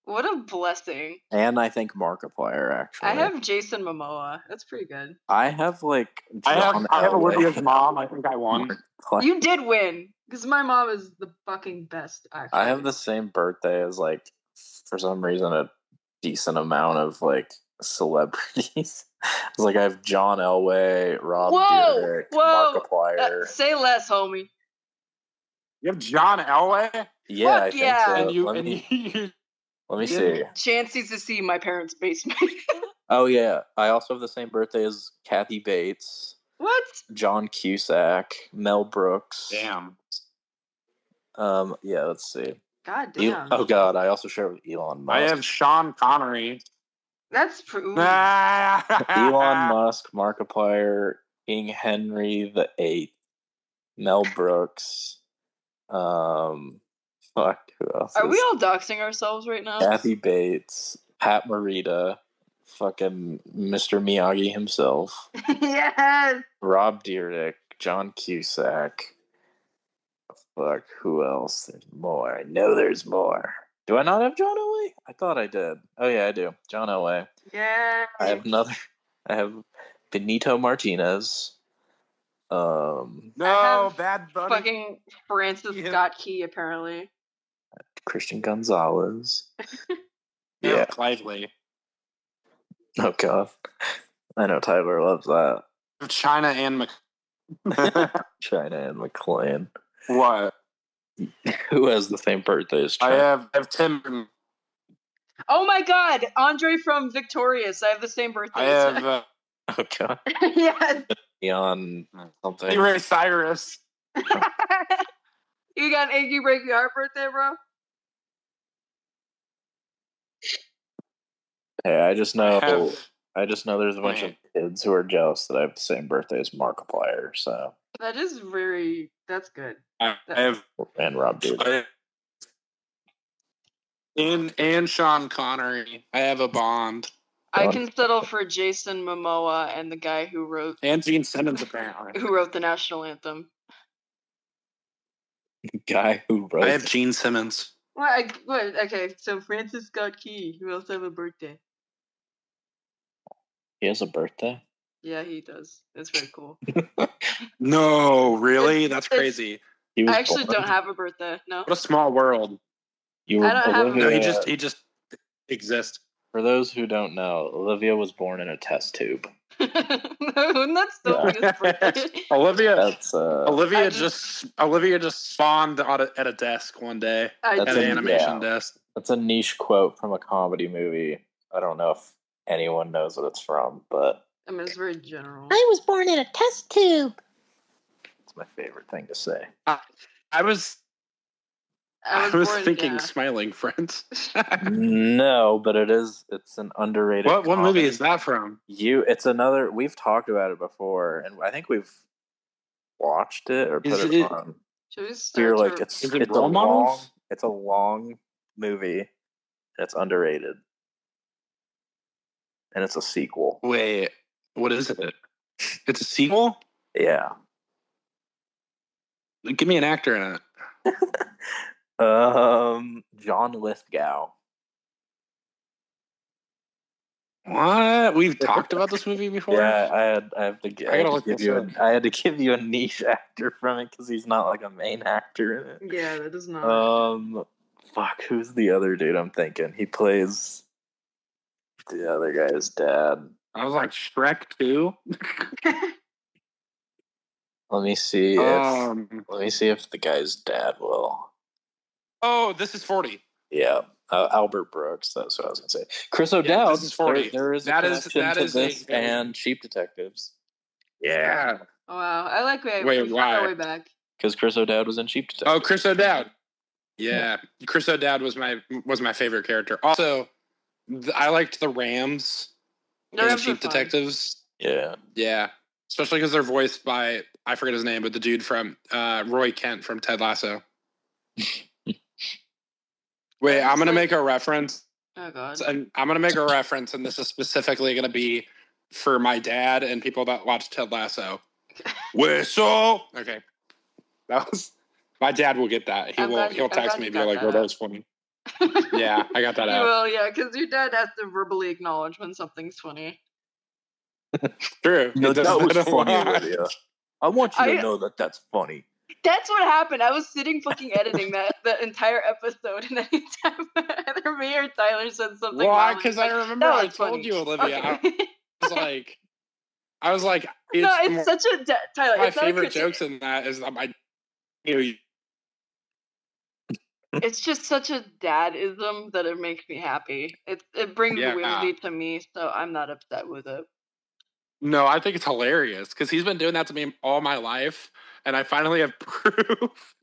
What a blessing. And I think Markiplier, actually. I have Jason Momoa. That's pretty good. I have like I have Olivia's mom. I think I won. You did win because my mom is the fucking best. Actually, I have the same birthday as like for some reason a decent amount of like celebrities. It's like I have John Elway, Rob Dyrdek, Markiplier. Say less, homie. You have John Elway? Yeah, Fuck I think so. Let me see. Chance needs to see my parents' basement. Oh yeah, I also have the same birthday as Kathy Bates. What? John Cusack, Mel Brooks. Damn. Yeah, let's see. God damn. Oh god, I also share with Elon Musk. I have Sean Connery. That's Elon Musk, Markiplier, King Henry VIII, Mel Brooks. Fuck, who else? Are we all doxing ourselves right now? Kathy Bates, Pat Morita, fucking Mr. Miyagi himself. Yes. Rob Dyrdek, John Cusack. Fuck, who else? There's more. I know there's more. Do I not have John Elway? I thought I did. Oh yeah, I do. John Elway. Yeah. I have Benito Martinez. No, Bad Bunny. Fucking Francis Scott Key, apparently. Christian Gonzalez. Yeah, Lively. Oh god, I know Tyler loves that. China and China and McKellan. What? Who has the same birthday as China? I have Tim. Oh my god, Andre from Victorious. I have the same birthday. I have. Oh god. Yes. Beyond something. Ray Cyrus. You got an achy breaky heart birthday, bro? Hey, I just know there's a bunch of kids who are jealous that I have the same birthday as Markiplier, so that's good. I have and Rob Dyrdek. And Sean Connery. I have a bond. I can settle for Jason Momoa and the guy who wrote and Gene Simmons apparently. Who wrote the national anthem. Guy who wrote I have Gene Simmons. What? Okay, so Francis Scott Key, who else have a birthday? He has a birthday? Yeah, he does. That's very cool. No, really? That's crazy. I actually don't have a birthday. No. What a small world. I don't have No, he just exists. For those who don't know, Olivia was born in a test tube. That's so Olivia just spawned at a desk one day. At an animation desk. That's a niche quote from a comedy movie. I don't know if anyone knows what it's from, but I mean, it's very general. I was born in a test tube. It's my favorite thing to say. I was thinking Smiling Friends. No, but it's an underrated What movie is that from? It's another, we've talked about it before, and I think we've watched it or put it on. You're like, it's a long movie. It's underrated. And it's a sequel. Wait, what is it? It's a sequel? Yeah. Give me an actor in it. John Lithgow. What? We've talked about this movie before? Yeah, I had to give you a niche actor from it because he's not like a main actor in it. Yeah, that does not. Fuck, who's the other dude I'm thinking? He plays the other guy's dad. I was like, Shrek 2? Let me see if the guy's dad will. Oh, This Is 40. Yeah, Albert Brooks. That's what I was gonna say. Chris O'Dowd. This Is 40. There is a connection to this and Cheap Detectives. Yeah. Oh, wow, I like Wait, why? why? Way back. Because Chris O'Dowd was in Cheap Detectives. Oh, Chris O'Dowd. Yeah, Chris O'Dowd was my favorite character. Also, I liked the Rams in Cheap Detectives. Yeah. Yeah, especially because they're voiced by, I forget his name, but the dude from Roy Kent from Ted Lasso. Wait, I'm gonna make a reference. Oh God. And I'm gonna make a reference, and this is specifically gonna be for my dad and people that watch Ted Lasso. Whistle. Okay, that was. My dad will get that. He'll text me and be like, "Oh, that was funny." Yeah, I got that out. Well, yeah, because your dad has to verbally acknowledge when something's funny. True. No, that was funny, Olivia. I want you to know that that's funny. That's what happened. I was sitting fucking editing the entire episode, and anytime either me or Tyler said something, why? Because I remember I told you, Olivia. Okay. I was like, no, it's such a Tyler. My favorite jokes in that is that it's just such a dadism that it makes me happy. It brings whimsy to me, so I'm not upset with it. No, I think it's hilarious because he's been doing that to me all my life, and I finally have proof.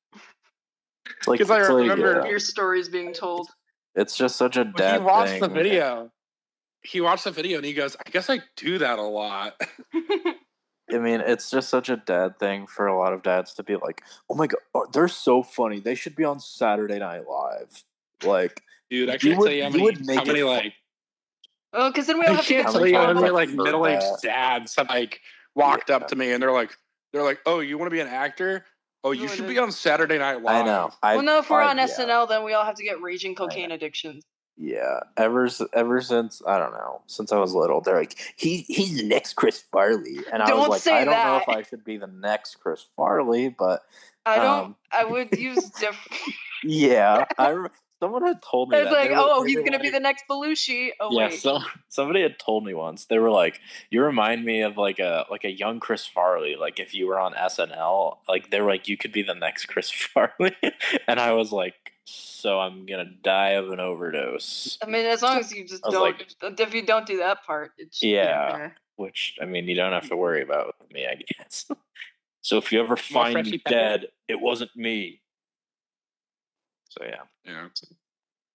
Because I remember your stories being told. It's just such a dad thing. He watched the video. He watched the video and he goes, "I guess I do that a lot." I mean, it's just such a dad thing for a lot of dads to be like, "Oh my God, they're so funny. They should be on Saturday Night Live." Like, dude, I can't tell you how many like. Oh, because then we all have to get tell you how many like middle-aged dads have like walked up to me and they're like, "Oh, you want to be an actor? Oh, you should be on Saturday Night Live." I know. Well, no, if we're on SNL, then we all have to get raging cocaine addictions. Yeah, ever since I don't know, since I was little, they're like, he's the next Chris Farley, and I was like, I don't know if I should be the next Chris Farley, but I would use different. Yeah, someone had told me that. It's like, he's gonna be the next Belushi. Oh yeah, wait. Somebody had told me once. They were like, "You remind me of like a young Chris Farley. Like if you were on SNL, like they were like, you could be the next Chris Farley." And I was like, "So I'm gonna die of an overdose." I mean, as long as you just don't. If you don't do that part, it's which I mean, you don't have to worry about with me, I guess. So if you ever find me dead, it wasn't me. So yeah.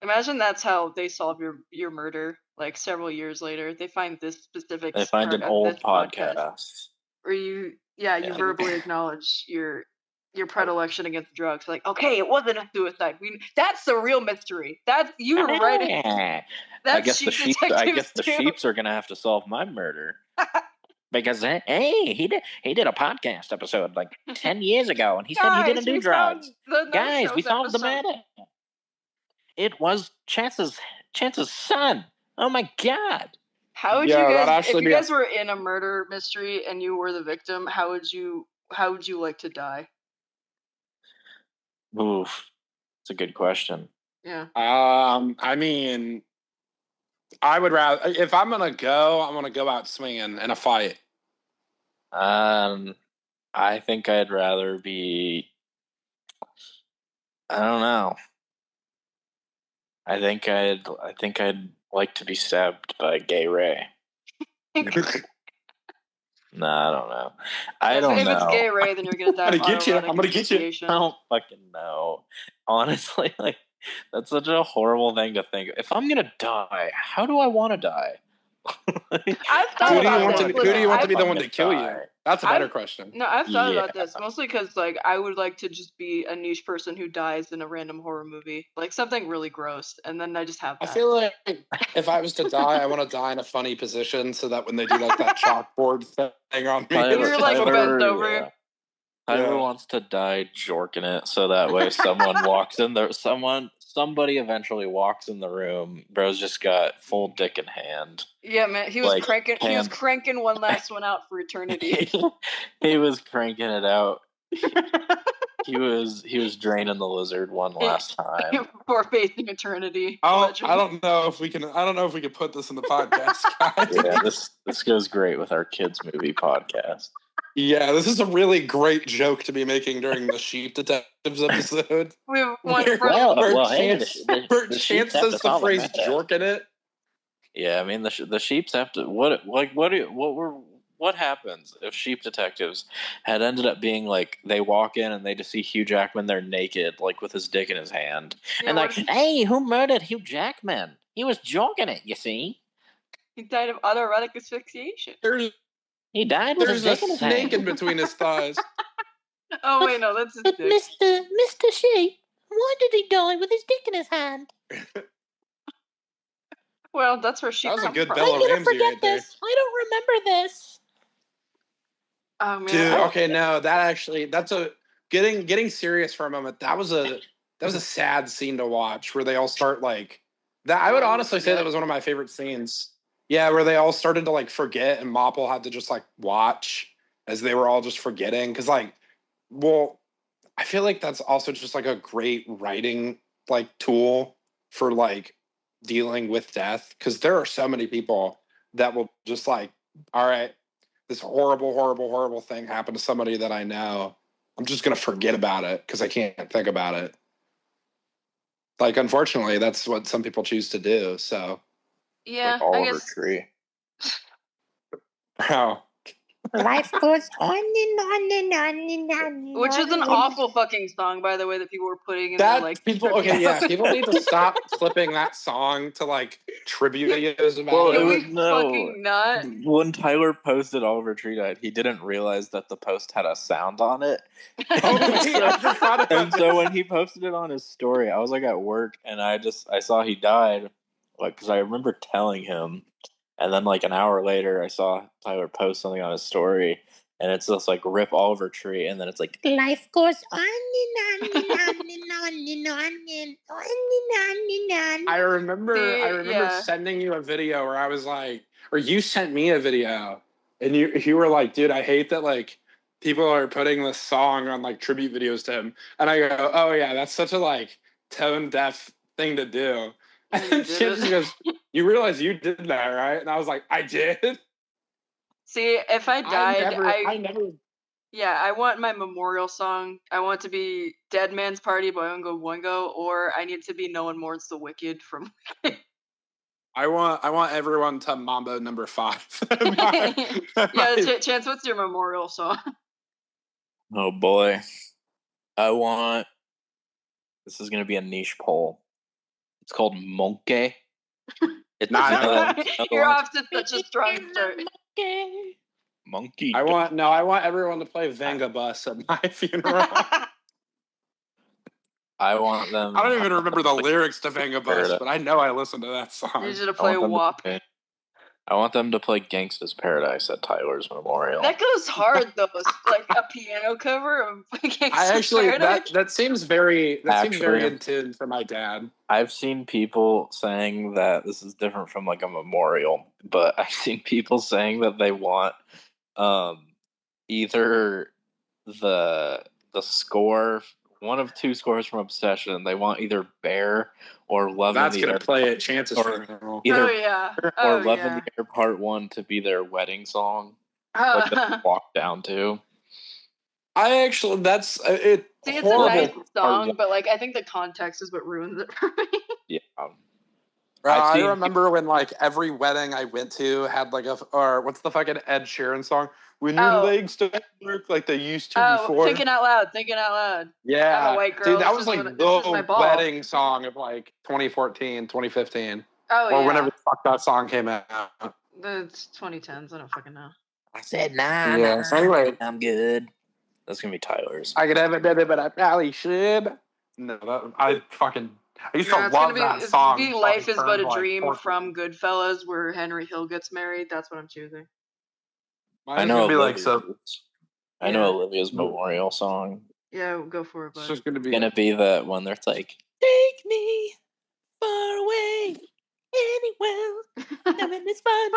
Imagine that's how they solve your murder. Like several years later, they find this specific. They find an old podcast. Where you verbally acknowledge your predilection against drugs. Like, okay, it wasn't a suicide. That's the real mystery. That's you were right. I guess the sheeps are gonna have to solve my murder. Because hey, he did a podcast episode like 10 years ago, and he said he didn't do drugs. Guys, we solved the matter. It was Chance's son. Oh my God! How would you guys, if you guys were in a murder mystery and you were the victim, how would you like to die? Oof, it's a good question. Yeah. I mean, I would rather, if I'm gonna go out swinging in a fight. I think I'd rather be. I don't know. I think I'd like to be stabbed by Gay Ray. Nah, I don't know. If it's Gay Ray, then you're gonna die. I'm gonna get you. I don't fucking know. Honestly, like that's such a horrible thing to think. If I'm gonna die, how do I want to die? I've thought about this. Who do you want to be the one to kill you? That's a better question. No, I've thought about this mostly because like I would like to just be a niche person who dies in a random horror movie, like something really gross, and then I just have that. I feel like if I was to die, I want to die in a funny position so that when they do like that chalkboard thing on me, you're like bent over. Yeah. Tyler wants to die jorking it, so that way someone walks in there. Somebody eventually walks in the room. Bro's just got full dick in hand. Yeah, man, he was cranking. He was cranking one last one out for eternity. He was cranking it out. He was draining the lizard one last time before facing eternity. I don't know if we can put this in the podcast, guys. Yeah, this goes great with our kids movie podcast. Yeah, this is a really great joke to be making during the Sheep Detectives episode. We went where Chance says the phrase "jork" in it. Yeah, I mean the sheeps have to what happens if Sheep Detectives had ended up being like they walk in and they just see Hugh Jackman there naked, like with his dick in his hand, and like, hey, who murdered Hugh Jackman? He was jorking it, you see. He died of autoerotic asphyxiation. He died with his dick in his hand. There's a snake in between his thighs. Oh wait, no, that's his dick. Mr. Sheep, why did he die with his dick in his hand? Well, that's where sheep. That was a good from. Bella Ramsey right there. I don't remember this. Oh man. Dude, okay, no, that's a getting serious for a moment. That was a sad scene to watch where they all start like that. I would honestly say that was one of my favorite scenes. Yeah, where they all started to like forget and Mopple had to just like watch as they were all just forgetting. Cause like, well, I feel like that's also just like a great writing like tool for like dealing with death. Cause there are so many people that will just like, all right, this horrible, horrible, horrible thing happened to somebody that I know. I'm just going to forget about it because I can't think about it. Like, unfortunately, that's what some people choose to do. So, yeah, like Oliver Tree. Wow. Life goes on and on and on and on. Which is an awful fucking song, by the way, that people were putting in that their, like... people, okay, yeah, people need to stop clipping that song to, like, tribute videos about it. Fucking not. When Tyler posted Oliver Tree died, he didn't realize that the post had a sound on it. So when he posted it on his story, I was, like, at work, and I saw he died, like, because I remember telling him. And then, like, an hour later, I saw Tyler post something on his story, and it's just, like, rip Oliver Tree, and then it's like, life goes on and on and on and on and on and on and on. I remember sending you a video where I was like, or you sent me a video, and you were like, dude, I hate that, like, people are putting this song on, like, tribute videos to him. And I go, oh, yeah, that's such a, like, tone-deaf thing to do. And then she goes, you realize you did that, right? And I was like, I did? See, if I died, I never... Yeah, I want my memorial song. I want it to be Dead Man's Party by Oingo Boingo, or I need it to be No One Mourns the Wicked from... I want everyone to Mambo number 5. Yeah, Chance, what's your memorial song? Oh, boy. This is going to be a niche poll. It's called Monkey. It's not. You're off to such a strong start. Monkey. I want everyone to play Vangabus at my funeral. I want them. I don't even remember the lyrics to Vangabus, but I know I listened to that song. I need you to play WAP. I want them to play Gangsta's Paradise at Tyler's memorial. That goes hard though. Like a piano cover of Gangsta's Paradise. That seems very in tune for my dad. I've seen people saying that this is different from like a memorial, but I've seen people saying that they want either the score, one of two scores from Obsession. They want either Bear or Love in the Air. That's going to play at Chance's funeral. Either or Love in the Air Part 1 to be their wedding song. Like they walk down to. I actually, that's it. See, it's a nice song, but like I think the context is what ruins it for me. Yeah. I remember when like every wedding I went to had like or what's the fucking Ed Sheeran song? When your legs don't work like they used to before. Thinking out loud. Yeah. I'm a white girl. Dude, that was like the wedding song of like 2014, 2015. Or whenever the fuck that song came out. It's 2010s. I don't fucking know. I said nah. Yeah. So anyway, I'm good. That's gonna be Tyler's. I could have it, but I probably should. No, I used to love that song. Life is But a Dream from Goodfellas, where Henry Hill gets married. That's what I'm choosing. I know Olivia's memorial song. Yeah, go for it, bud. It's just gonna be the one that's like, take me far away, anywhere. Having this fun.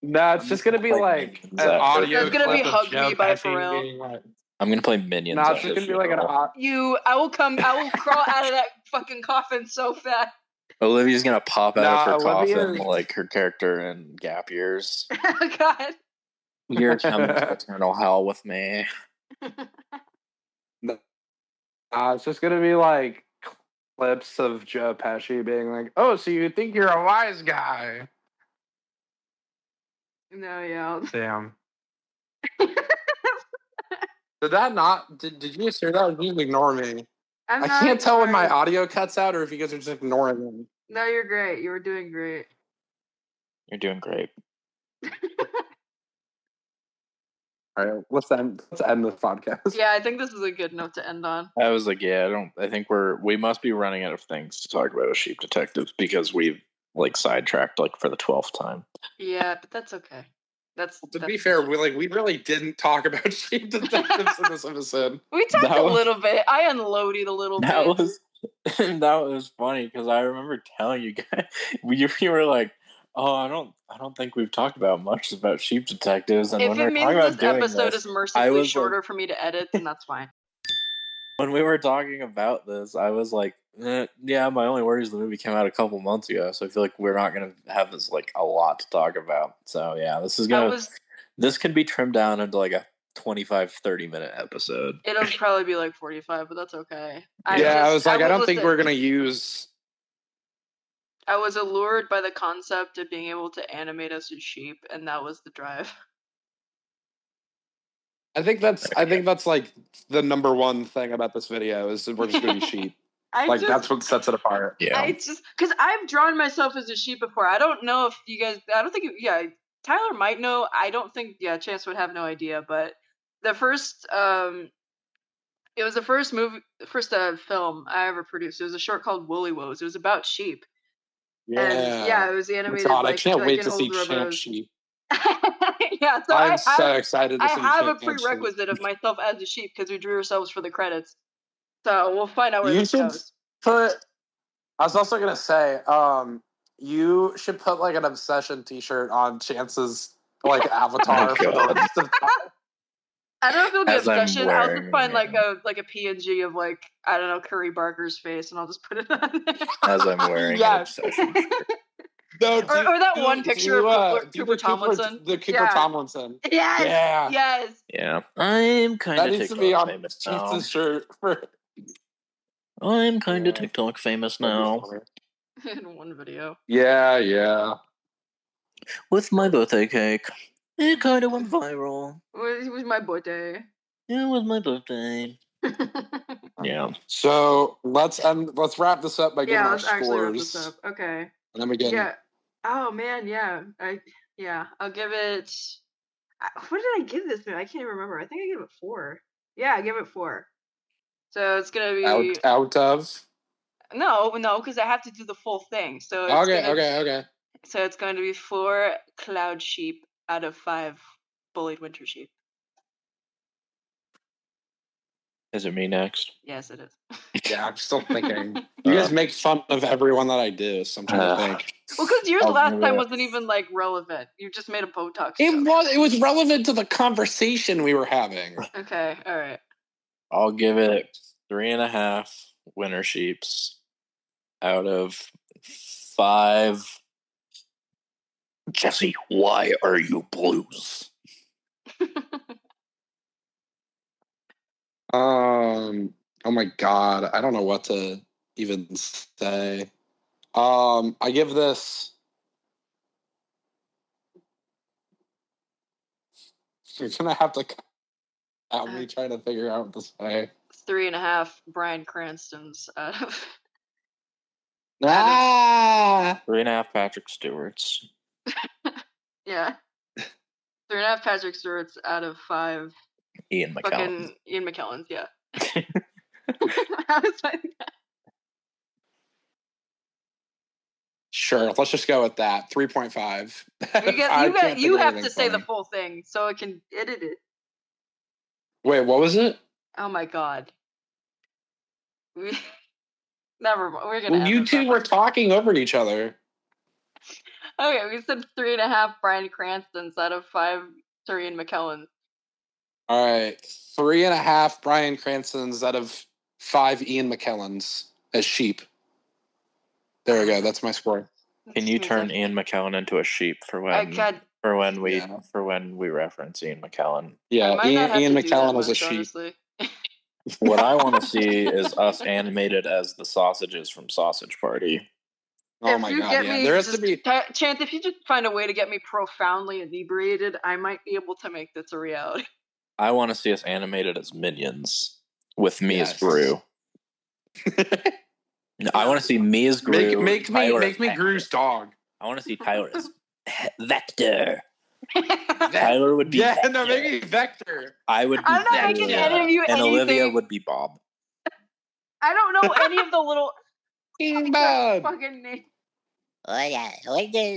No, it's just gonna be like an audio It's gonna be clip of Hug Joe Me by Pesci Pharrell. being like, I'm gonna play Minions. no, it's just gonna be like I will crawl out of that fucking coffin so fast. Olivia's gonna pop out of her Olivia coffin like her character in Gap Years. God. You're coming to eternal hell with me. It's just gonna be like clips of Joe Pesci being like, "Oh, so you think you're a wise guy?" No, yeah. Damn. Did that not? Did you just hear that? Or did you ignore me? I can't tell when my audio cuts out or if you guys are just ignoring me. No, you're great. You were doing great. You're doing great. All right, let's end this podcast. Yeah, I think this is a good note to end on. I was like, yeah, I think we must be running out of things to talk about with Sheep Detectives because we've like sidetracked like for the 12th time. Yeah, but that's okay. To be fair, we really didn't talk about Sheep Detectives in this episode. We talked a little bit. I unloaded a little bit. That was funny because I remember telling you guys, you were like, "Oh, I don't think we've talked about much about Sheep Detectives." And if when it we're means talking about this episode is mercifully shorter for me to edit, then that's fine. When we were talking about this, I was like, yeah, my only worry is the movie came out a couple months ago, so I feel like we're not going to have this like a lot to talk about. So yeah, this could be trimmed down into like a 25-30 minute episode. It'll probably be like 45, but that's okay. I don't think we're going to use... I was allured by the concept of being able to animate us as sheep, and that was the drive. I think that's like the number one thing about this video is that we're just going to be sheep. That's what sets it apart. Yeah. Because I've drawn myself as a sheep before. I don't know if you guys. I don't think. Tyler might know. I don't think. Yeah, Chance would have no idea. But the first. It was the first film I ever produced. It was a short called Woolly Woes. It was about sheep. Yeah. And, it was animated. God, I can't wait to see Champ Sheep. Yeah, so I'm so excited to see I have a prerequisite of myself as a sheep because we drew ourselves for the credits. So we'll find out where this goes. I was also gonna say, you should put like an obsession T-shirt on Chance's like avatar for the rest of time. I don't know if it'll be obsession. I'll just find like a PNG of like, I don't know, Curry Barker's face, and I'll just put it on there. As I'm wearing an obsession shirt. No, or that one picture of Cooper Tomlinson. The Cooper Tomlinson. Yes. Yes. Yeah. I'm kind of TikTok famous now. Chance's shirt for... I'm kind of TikTok famous now. In one video. Yeah. With my birthday cake. It kind of went viral. It was my birthday. Yeah, it was my birthday. Yeah. So let's wrap this up by giving our scores. Actually wrap this up. Okay. And then we get... Yeah. Oh man, yeah. I'll give it... What did I give this movie? I can't even remember. I think I gave it 4. Yeah, I give it 4. So it's gonna be... Out of? No, because I have to do the full thing. So it's Okay. So it's going to be 4 cloud sheep out of 5 bullied winter sheep. Is it me next? Yes, it is. Yeah, I'm still thinking. You guys make fun of everyone that I do, so I'm trying to think. Well, because yours last time wasn't even like relevant. You just made a Botox. It was relevant to the conversation we were having. Okay, all right. I'll give it 3.5 winter sheeps out of 5. Jesse, why are you blues? Oh my God, I don't know what to even say. I give this... You're gonna have to help me trying to figure out what to say. 3.5 Bryan Cranstons out of... 3.5 Patrick Stewarts. Yeah. 3.5 Patrick Stewarts out of 5 Ian McKellan. Fucking Ian McKellans, yeah. Sure, let's just go with that. 3.5. You have to say the full thing so I can edit it. Wait, what was it? Oh my God. Never mind. We're gonna. You two were talking over each other. Okay, we said 3.5 Bryan Cranstons out of 5 Ian McKellen. All right, 3.5 Bryan Cranstons out of 5 Ian McKellans as sheep. There we go. That's my score. Can you turn Ian McKellen into a sheep for when we reference Ian McKellen? Yeah, Ian McKellen was a sheep. Honestly. What I want to see is us animated as the sausages from Sausage Party. Oh my god! Yeah, there has to be. Chance, if you just find a way to get me profoundly inebriated, I might be able to make this a reality. I want to see us animated as minions with me as Gru. I want to see me as Gru. Make me Gru's dog. I want to see Tyler as Vector. Tyler would be Vector. No, make me Vector. I would be I'm not making any of you and anything. Olivia would be Bob. I don't know any of the little fucking name. Oh yeah,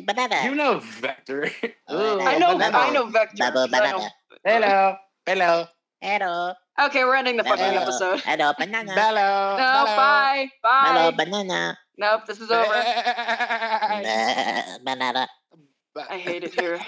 banana. You know Vector. I know Vector. Hello. Okay, we're ending the fucking episode. Hello, banana. Hello. No, bye. Hello, banana. Nope, this is over. Banana. I hate it here.